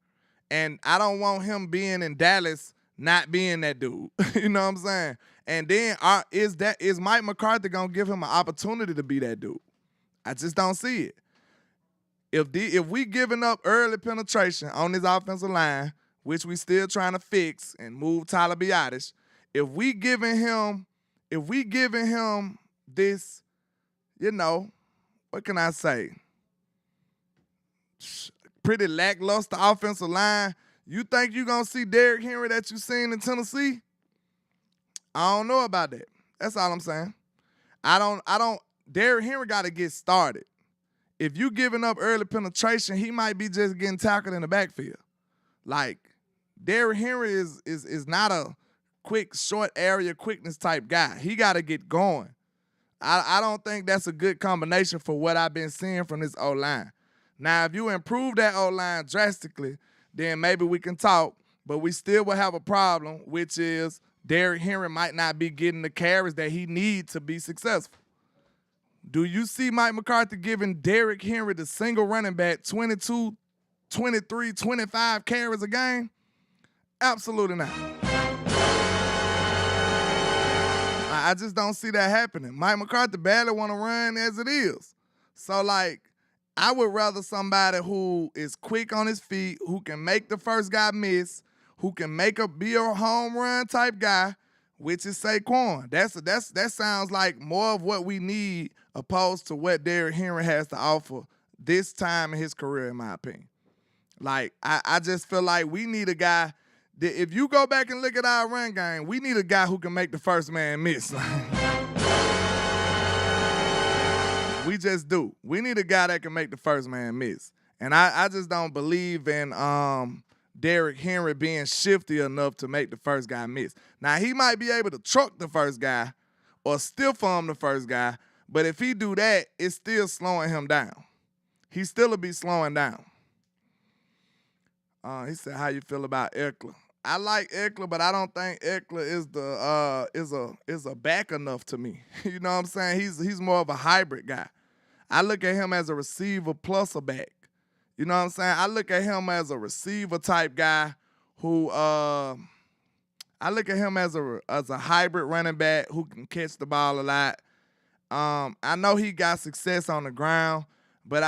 And I don't want him being in Dallas not being that dude. You know what I'm saying? And then is Mike McCarthy going to give him an opportunity to be that dude? I just don't see it. If we giving up early penetration on this offensive line, which we still trying to fix and move Tyler Biadasz, if we giving him this, you know, what can I say? Pretty lackluster offensive line, you think you gonna see Derrick Henry that you seen in Tennessee? I don't know about that. That's all I'm saying. Derrick Henry got to get started. If you giving up early penetration, he might be just getting tackled in the backfield. Like, Derrick Henry is not a quick, short area quickness type guy. He got to get going. I don't think that's a good combination for what I've been seeing from this O-line. Now, if you improve that O-line drastically, then maybe we can talk. But we still will have a problem, which is Derrick Henry might not be getting the carries that he needs to be successful. Do you see Mike McCarthy giving Derrick Henry, the single running back, 22, 23, 25 carries a game? Absolutely not. I just don't see that happening. Mike McCarthy barely want to run as it is. So, like, I would rather somebody who is quick on his feet, who can make the first guy miss, who can be a home run type guy, which is Saquon. That sounds like more of what we need opposed to what Derrick Henry has to offer this time in his career, in my opinion. Like, I just feel like we need a guy that, if you go back and look at our run game, we need a guy who can make the first man miss. We just do. We need a guy that can make the first man miss. And I just don't believe in Derrick Henry being shifty enough to make the first guy miss. Now, he might be able to truck the first guy or stiff arm the first guy, but if he do that, it's still slowing him down. He still will be slowing down. He said, how you feel about Eckler? I like Eckler, but I don't think Eckler is a back enough to me. You know what I'm saying? He's more of a hybrid guy. I look at him as a receiver plus a back. You know what I'm saying? I look at him as a receiver type guy who I look at him as a hybrid running back who can catch the ball a lot. I know he got success on the ground, but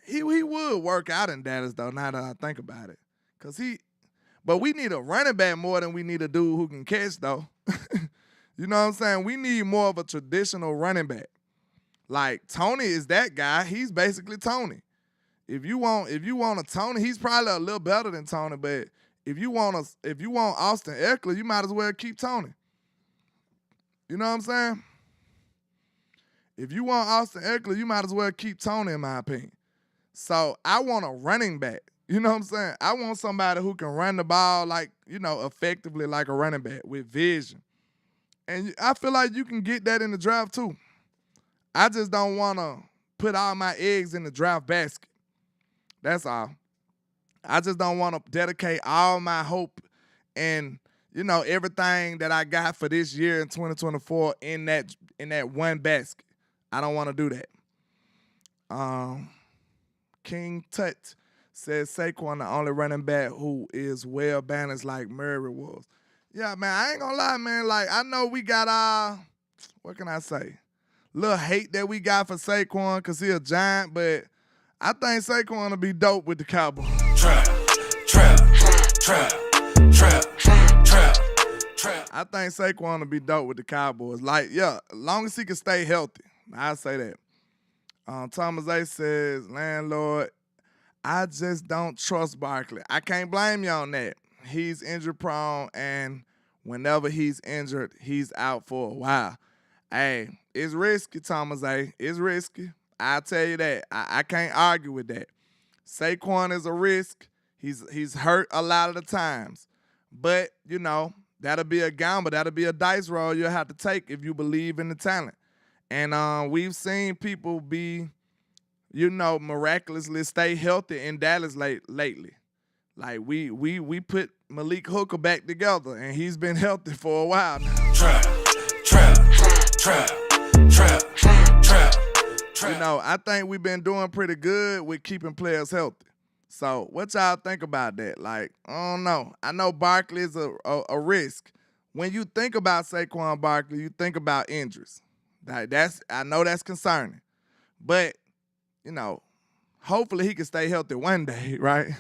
he would work out in Dallas though, now that I think about it. But we need a running back more than we need a dude who can catch though. You know what I'm saying? We need more of a traditional running back. Like, Tony is that guy. He's basically Tony. If you want a Tony, he's probably a little better than Tony, but if you want Austin Eckler, you might as well keep Tony. You know what I'm saying? If you want Austin Eckler, you might as well keep Tony, in my opinion. So I want a running back. You know what I'm saying? I want somebody who can run the ball effectively like a running back with vision. And I feel like you can get that in the draft too. I just don't want to put all my eggs in the draft basket. That's all. I just don't want to dedicate all my hope and, everything that I got for this year in 2024 in that one basket. I don't want to do that. King Tut says Saquon the only running back who is well balanced like Murray was. Yeah, man, I ain't gonna lie, man. Like, I know we got what can I say? Little hate that we got for Saquon because he a giant, but I think Saquon will be dope with the Cowboys. Trap. I think Saquon will be dope with the Cowboys. Like, yeah, as long as he can stay healthy. I say that. Thomas A says, Landlord, I just don't trust Barkley. I can't blame you on that. He's injury prone, and whenever he's injured, he's out for a while. Hey, it's risky, Thomas A. It's risky. I'll tell you that. I can't argue with that. Saquon is a risk. He's hurt a lot of the times. But, that'll be a gamble. That'll be a dice roll you'll have to take if you believe in the talent. And we've seen people be, miraculously stay healthy in Dallas lately. Like, we put Malik Hooker back together, and he's been healthy for a while now. Trap. I think we've been doing pretty good with keeping players healthy. So what y'all think about that? Like, I don't know. I know Barkley is a risk. When you think about Saquon Barkley, you think about injuries. I know that's concerning. But, hopefully he can stay healthy one day, right?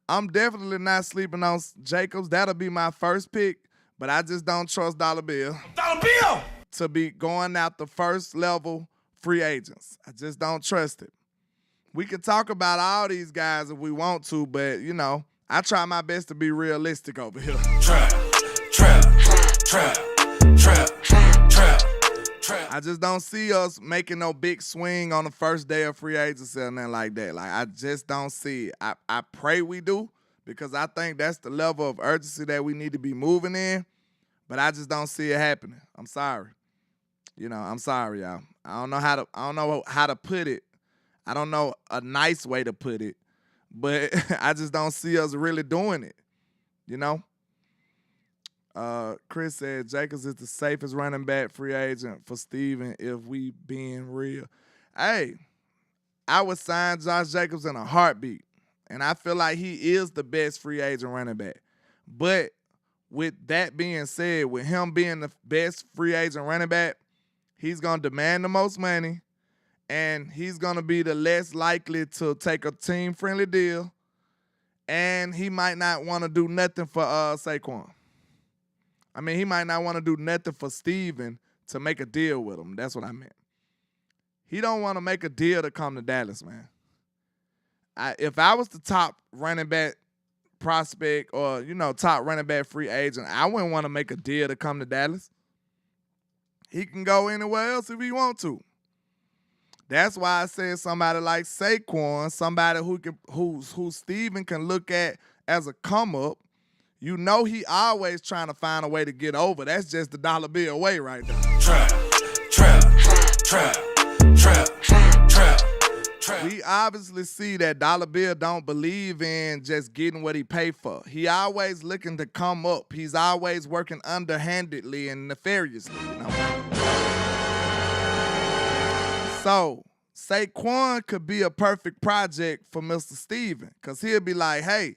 I'm definitely not sleeping on Jacobs. That'll be my first pick, but I just don't trust Dollar Bill to be going out the first level free agents. I just don't trust it. We can talk about all these guys if we want to, but, I try my best to be realistic over here. Trap. I just don't see us making no big swing on the first day of free agency or nothing like that. Like, I just don't see it. I pray we do, because I think that's the level of urgency that we need to be moving in, but I just don't see it happening. I'm sorry. I'm sorry, y'all. I don't know how to put it. I don't know a nice way to put it, But I just don't see us really doing it, you know? Chris said Jacobs is the safest running back free agent for Steven if we being real. Hey, I would sign Josh Jacobs in a heartbeat. And I feel like he is the best free agent running back. But with that being said, with him being the best free agent running back, he's going to demand the most money, and he's going to be the less likely to take a team-friendly deal, and he might not want to do nothing for Saquon. I mean, he might not want to do nothing for Steven to make a deal with him. That's what I meant. He don't want to make a deal to come to Dallas, man. If I was the top running back prospect or, you know, top running back free agent, I wouldn't want to make a deal to come to Dallas. He can go anywhere else if he want to. That's why I said somebody like Saquon, somebody who Steven can look at as a come up. You know he always trying to find a way to get over. That's just the dollar bill way right there. Trap. We obviously see that Dollar Bill don't believe in just getting what he paid for. He always looking to come up. He's always working underhandedly and nefariously, you know. So Saquon could be a perfect project for Mr. Steven, because he'll be like, hey,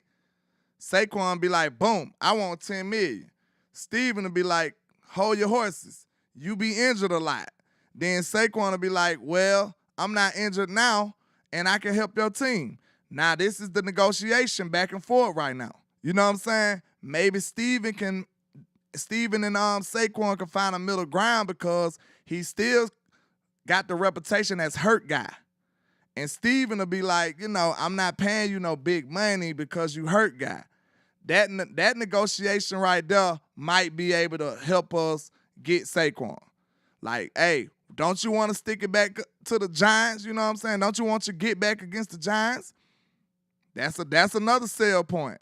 Saquon be like, boom, I want $10 million. Steven will be like, hold your horses. You be injured a lot. Then Saquon will be like, well, I'm not injured now, and I can help your team. Now, this is the negotiation back and forth right now. You know what I'm saying? Maybe Steven and Saquon can find a middle ground because he still got the reputation as hurt guy. And Steven will be like, you know, I'm not paying you no big money because you hurt guy. That negotiation right there might be able to help us get Saquon. Like, hey, don't you want to stick it back to the Giants? You know what I'm saying? Don't you want your get back against the Giants? That's another sell point.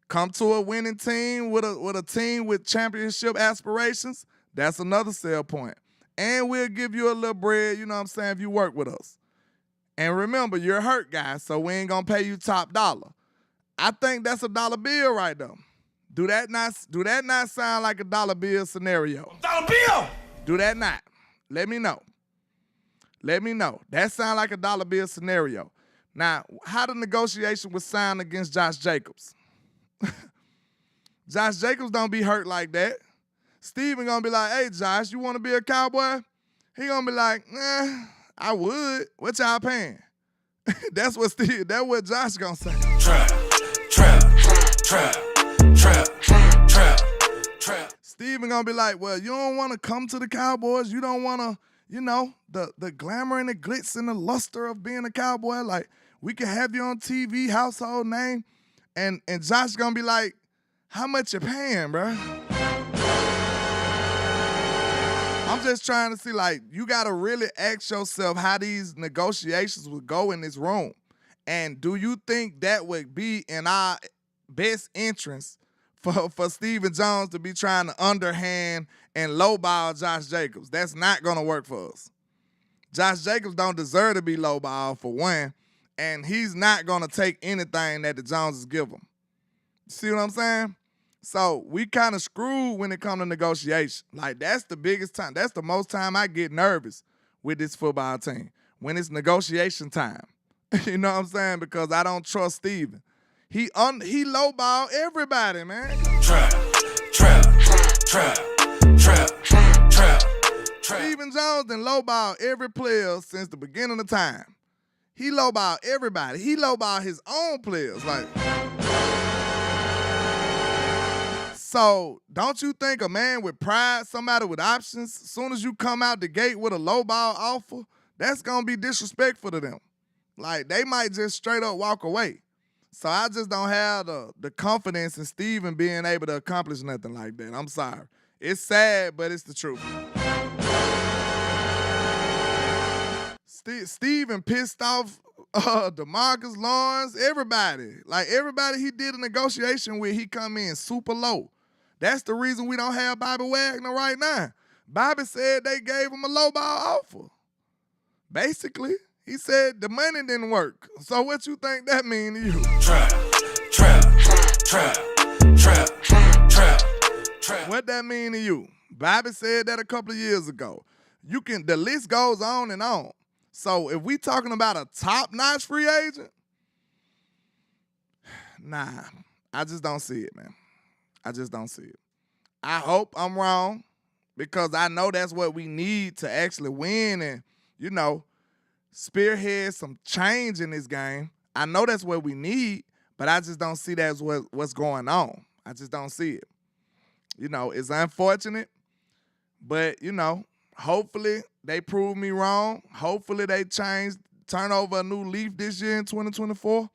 Come to a winning team with a team with championship aspirations. That's another sell point. And we'll give you a little bread, you know what I'm saying, if you work with us. And remember, you're a hurt guy, so we ain't gonna pay you top dollar. I think that's a dollar bill right there. Do that not sound like a dollar bill scenario? Dollar bill! Do that not? Let me know. That sound like a dollar bill scenario. Now, how the negotiation was signed against Josh Jacobs? Josh Jacobs don't be hurt like that. Steven gonna be like, hey, Josh, you want to be a Cowboy? He gonna be like, I would. What y'all paying? That's what Josh gonna say. Trap. Steven gonna be like, well, you don't want to come to the Cowboys. You don't want to, you know, the glamour and the glitz and the luster of being a Cowboy. Like, we can have you on TV, household name. And Josh gonna be like, how much you paying, bro? I'm just trying to see, like, you got to really ask yourself how these negotiations would go in this room. And do you think that would be in our best interest for Stephen Jones to be trying to underhand and lowball Josh Jacobs? That's not going to work for us. Josh Jacobs don't deserve to be lowballed, for one, and he's not going to take anything that the Joneses give him. See what I'm saying? So we kind of screwed when it comes to negotiation. Like, that's the biggest time. That's the most time I get nervous with this football team, when it's negotiation time. You know what I'm saying? Because I don't trust Steven. He lowball everybody, man. Trap. Stephen Jones done lowball every player since the beginning of time. He lowball everybody. He lowball his own players. Like, so don't you think a man with pride, somebody with options, as soon as you come out the gate with a lowball offer, that's going to be disrespectful to them. Like, they might just straight up walk away. So I just don't have the confidence in Steven being able to accomplish nothing like that. I'm sorry. It's sad, but it's the truth. Steven pissed off DeMarcus Lawrence, everybody. Like, everybody he did a negotiation with, he come in super low. That's the reason we don't have Bobby Wagner right now. Bobby said they gave him a lowball offer. Basically, He said the money didn't work. So what you think that mean to you? Trap. What that mean to you? Bobby said that a couple of years ago. The list goes on and on. So if we talking about a top-notch free agent, nah, I just don't see it, man. I just don't see it. I hope I'm wrong because I know that's what we need to actually win and, spearhead some change in this game. I know that's what we need, but I just don't see that's what's going on. I just don't see it. It's unfortunate, but, hopefully they prove me wrong. Hopefully they turn over a new leaf this year in 2024.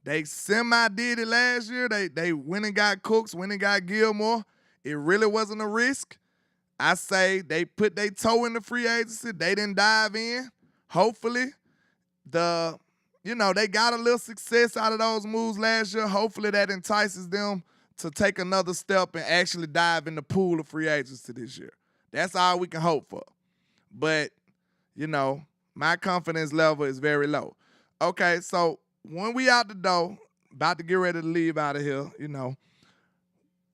They semi-did it last year. They went and got Cooks, went and got Gilmore. It really wasn't a risk. I say they put their toe in the free agency. They didn't dive in. Hopefully, they got a little success out of those moves last year. Hopefully that entices them to take another step and actually dive in the pool of free agents to this year. That's all we can hope for. But, my confidence level is very low. Okay, so when we out the door, about to get ready to leave out of here,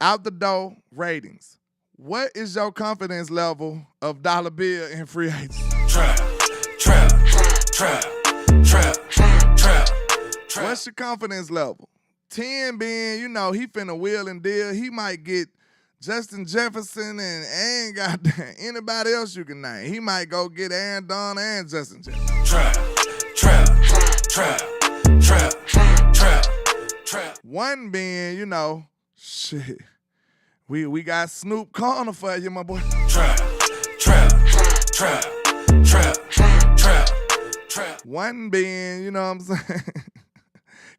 out the door ratings. What is your confidence level of dollar bill in free agency? Trap. What's your confidence level? 10 being, he finna wheel and deal. He might get Justin Jefferson and ain't got anybody else you can name. He might go get Aaron Donald and Justin Jefferson. Trap. One being, shit. We got Snoop Corner for you, my boy. Trap. One being, you know what I'm saying?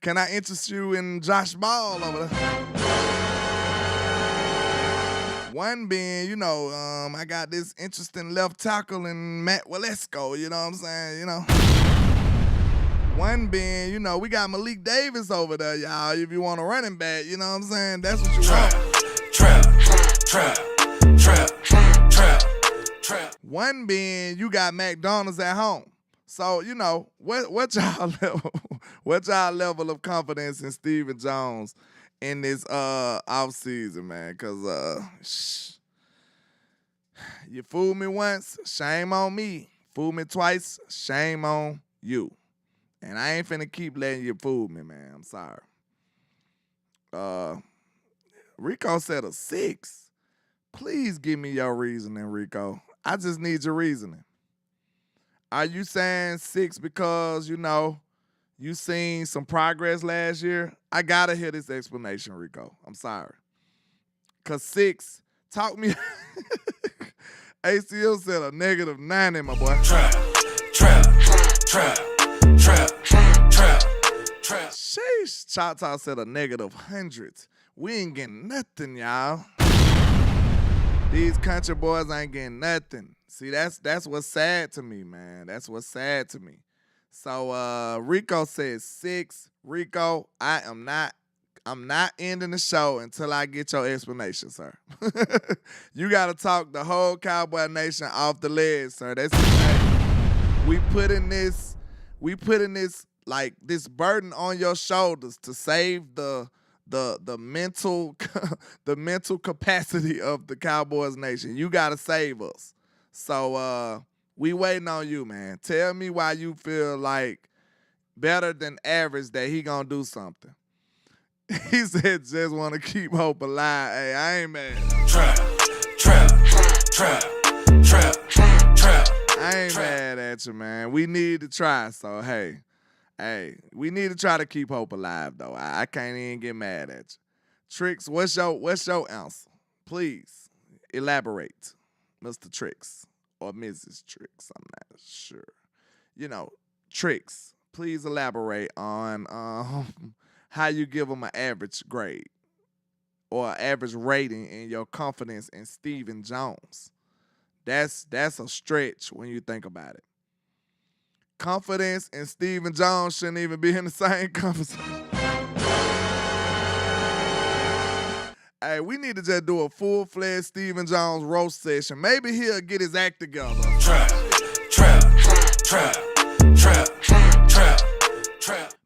Can I interest you in Josh Ball over there? One being, I got this interesting left tackle in Matt Walesko, you know what I'm saying? One being, we got Malik Davis over there, y'all, if you want a running back, you know what I'm saying? That's what you want. Trap. One being, you got McDonald's at home. So, what y'all level of confidence in Stephen Jones in this offseason, man? Because you fooled me once, shame on me. Fooled me twice, shame on you. And I ain't finna keep letting you fool me, man. I'm sorry. Rico said a 6. Please give me your reasoning, Rico. I just need your reasoning. Are you saying 6 because, you seen some progress last year? I gotta hear this explanation, Rico. I'm sorry. Because 6, talk me. ACL said a -90, my boy. Trap. Sheesh. Choctaw said a -100. We ain't getting nothing, y'all. These country boys ain't getting nothing. See, that's what's sad to me, man. That's what's sad to me. So Rico says 6. Rico, I'm not ending the show until I get your explanation, sir. You gotta talk the whole Cowboy Nation off the ledge, sir. That's we putting this like this burden on your shoulders to save the mental the mental capacity of the Cowboys Nation. You gotta save us. So we waiting on you, man. Tell me why you feel like better than average that he gonna do something. He said just want to keep hope alive. Hey, I ain't mad. Trap. I ain't mad at you, man. We need to try. So hey, we need to try to keep hope alive, though. I can't even get mad at you. Tricks, what's your answer? Please elaborate, Mr. Tricks or Mrs. Tricks. I'm not sure. Tricks. Please elaborate on how you give them an average grade or average rating in your confidence in Stephen Jones. That's a stretch when you think about it. Confidence in Stephen Jones shouldn't even be in the same conversation. Hey, we need to just do a full-fledged Stephen Jones roast session. Maybe he'll get his act together. Trap.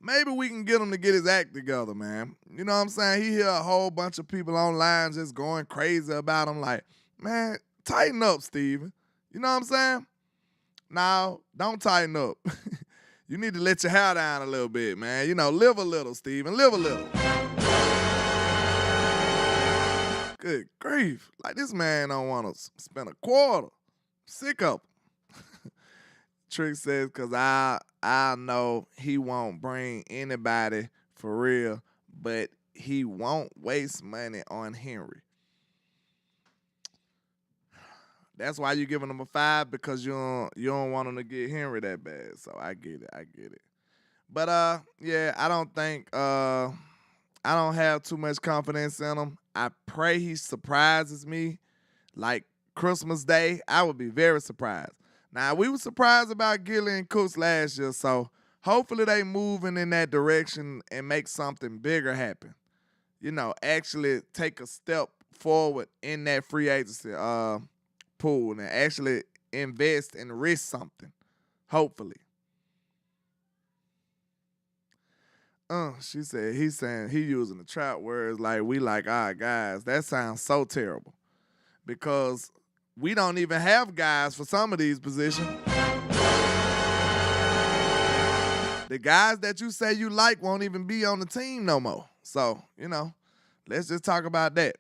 Maybe we can get him to get his act together, man. You know what I'm saying? He hear a whole bunch of people online just going crazy about him like, man, tighten up, Steven. You know what I'm saying? No, don't tighten up. You need to let your hair down a little bit, man. You know, live a little, Steven. Live a little. Good grief. Like, this man don't want to spend a quarter. Sick of him. Trick says, because I know he won't bring anybody for real, but he won't waste money on Henry. That's why you giving him a 5, because you don't want him to get Henry that bad. So I get it. But yeah, I don't think I don't have too much confidence in him. I pray he surprises me like Christmas Day. I would be very surprised. Now, we were surprised about Gilly and Cooks last year, so hopefully they moving in that direction and make something bigger happen. You know, actually take a step forward in that free agency pool and actually invest and risk something, hopefully. She said he's saying he using the trap words like we like our guys. That sounds so terrible because we don't even have guys for some of these positions. The guys that you say you like won't even be on the team no more. So, you know, let's just talk about that.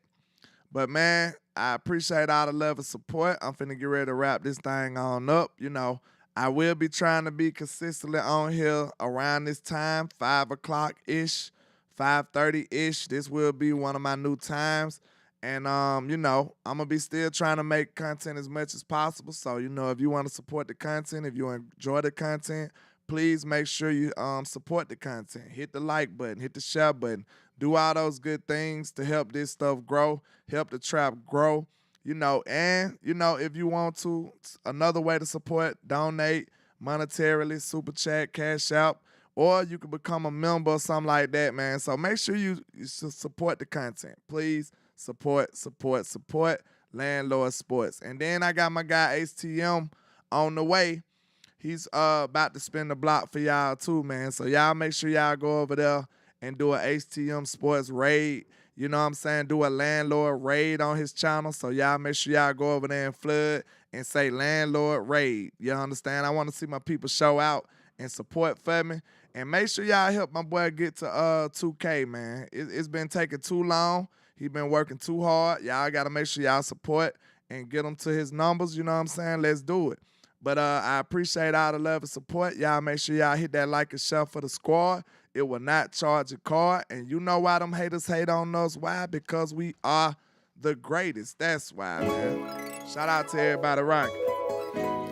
But, man, I appreciate all the love and support. I'm finna get ready to wrap this thing on up. You know, I will be trying to be consistently on here around this time, 5 o'clock-ish, 5:30-ish. This will be one of my new times. And, you know, I'm going to be still trying to make content as much as possible. So, you know, if you want to support the content, if you enjoy the content, please make sure you support the content. Hit the like button, hit the share button. Do all those good things to help this stuff grow, help the trap grow. You know, and, you know, if you want to, another way to support, donate monetarily, super chat, cash out, or you can become a member or something like that, man. So make sure you support the content. Please support Landlord Sports. And then I got my guy HTM on the way. He's about to spin the block for y'all too, man. So y'all make sure y'all go over there and do a HTM Sports raid. You know what I'm saying? Do a Landlord raid on his channel. So y'all make sure y'all go over there and flood and say Landlord raid. You understand? I want to see my people show out and support for me. And make sure y'all help my boy get to 2K, man. It's been taking too long. He been working too hard. Y'all got to make sure y'all support and get him to his numbers. You know what I'm saying? Let's do it. But I appreciate all the love and support. Y'all make sure y'all hit that like and share for the squad. It will not charge a card. And you know why them haters hate on us? Why? Because we are the greatest. That's why, man. Shout out to everybody rocking.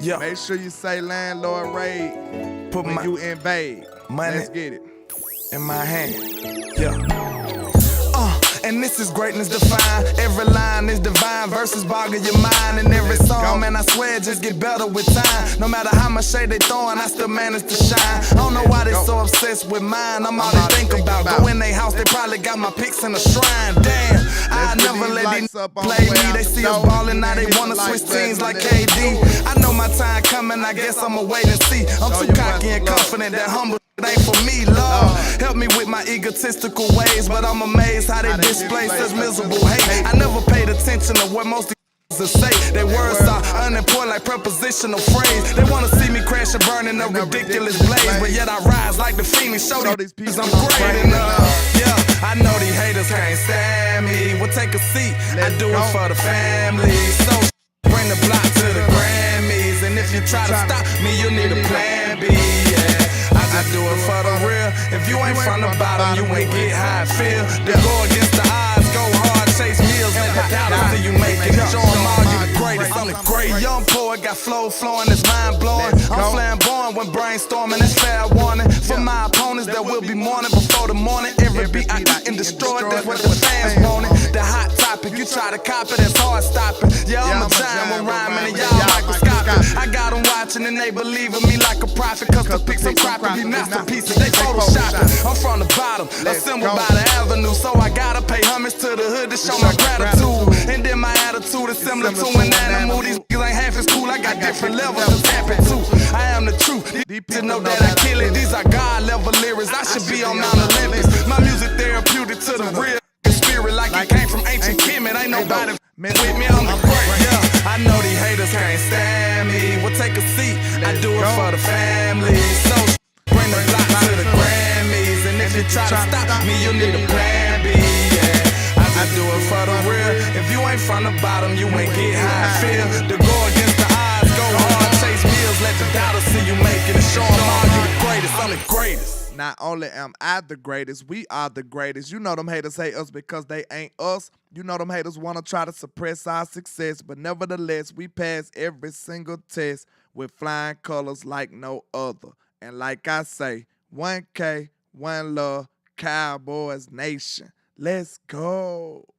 Yeah. Make sure you say Landlord raid Put when my you invade. money Let's get it. in my hand. Yeah. And this is greatness defined. Every line is divine. Verses boggle your mind. And every song, man, I swear, just get better with time. No matter how much shade they throwing, I still manage to shine. I don't know why they so obsessed with mine. I'm all they think about. Go in their house, they probably got my pics in a shrine. Damn, I never let these play me. They see us ballin', now they wanna switch teams like KD. I know my time coming, I guess I'ma wait and see. I'm too cocky and confident that humble ain't for me, Lord. Help me with my egotistical ways, but I'm amazed how they display such miserable hate. I never paid attention to what most to say. Their words are unimportant like prepositional phrase. They wanna see me crash and burn in a ridiculous blaze, but yet I rise like the Phoenix. Show these people I'm great enough. Yeah, I know these haters can't stand me. Well, take a seat. I do it for the family. So bring the block to the Grammys, and if you try to stop me, you need a plan B. Yeah. I do it for the real. If you ain't from the bottom, you ain't get how I feel. To go against the odds, go hard, chase meals, let the doubt until you make it. Show them all you the greatest. I'm the great young poet, got flow flowing, it's mind blowing. I'm flamboyant when brainstorming, it's fair warning. For my opponents that will be mourning before the morning. Every beat I eat and destroy, that's what the fans want it. The hot topic, you try to copy, that's hard stopping. Yeah, I'm a giant when rhyming and y'all microscopic. I got them watching and they believe in me like a prophet. Cause the pics I'm cropping be masterpieces, they photoshopping. I'm from the bottom, assembled by the avenue. So I gotta pay homage to the hood to show my gratitude. And then my attitude is similar to an animal. These niggas ain't half as cool, I got different levels to tap into. I am the truth. These people know that I kill it. These are God level lyrics. I should be on Mount Olympus. My music therapeutic to the real spirit, like it came from ancient Kemet. Ain't nobody with me on the great. Yeah, I know these haters can't stand me. We'll take a seat. I do it for the family. So bring the block to the Grammys, and if you try to stop me, you need a plan B. Yeah, I do it for the real. If you ain't from the bottom, you ain't get how I feel. To go against the odds, go hard, chase meals, let the doubters see you make it, and show them all you the greatest. I'm the greatest. Not only am I the greatest, we are the greatest. You know them haters hate us because they ain't us. You know them haters want to try to suppress our success, but nevertheless, we pass every single test with flying colors like no other. And like I say, 1K, one love, Cowboys Nation. Let's go.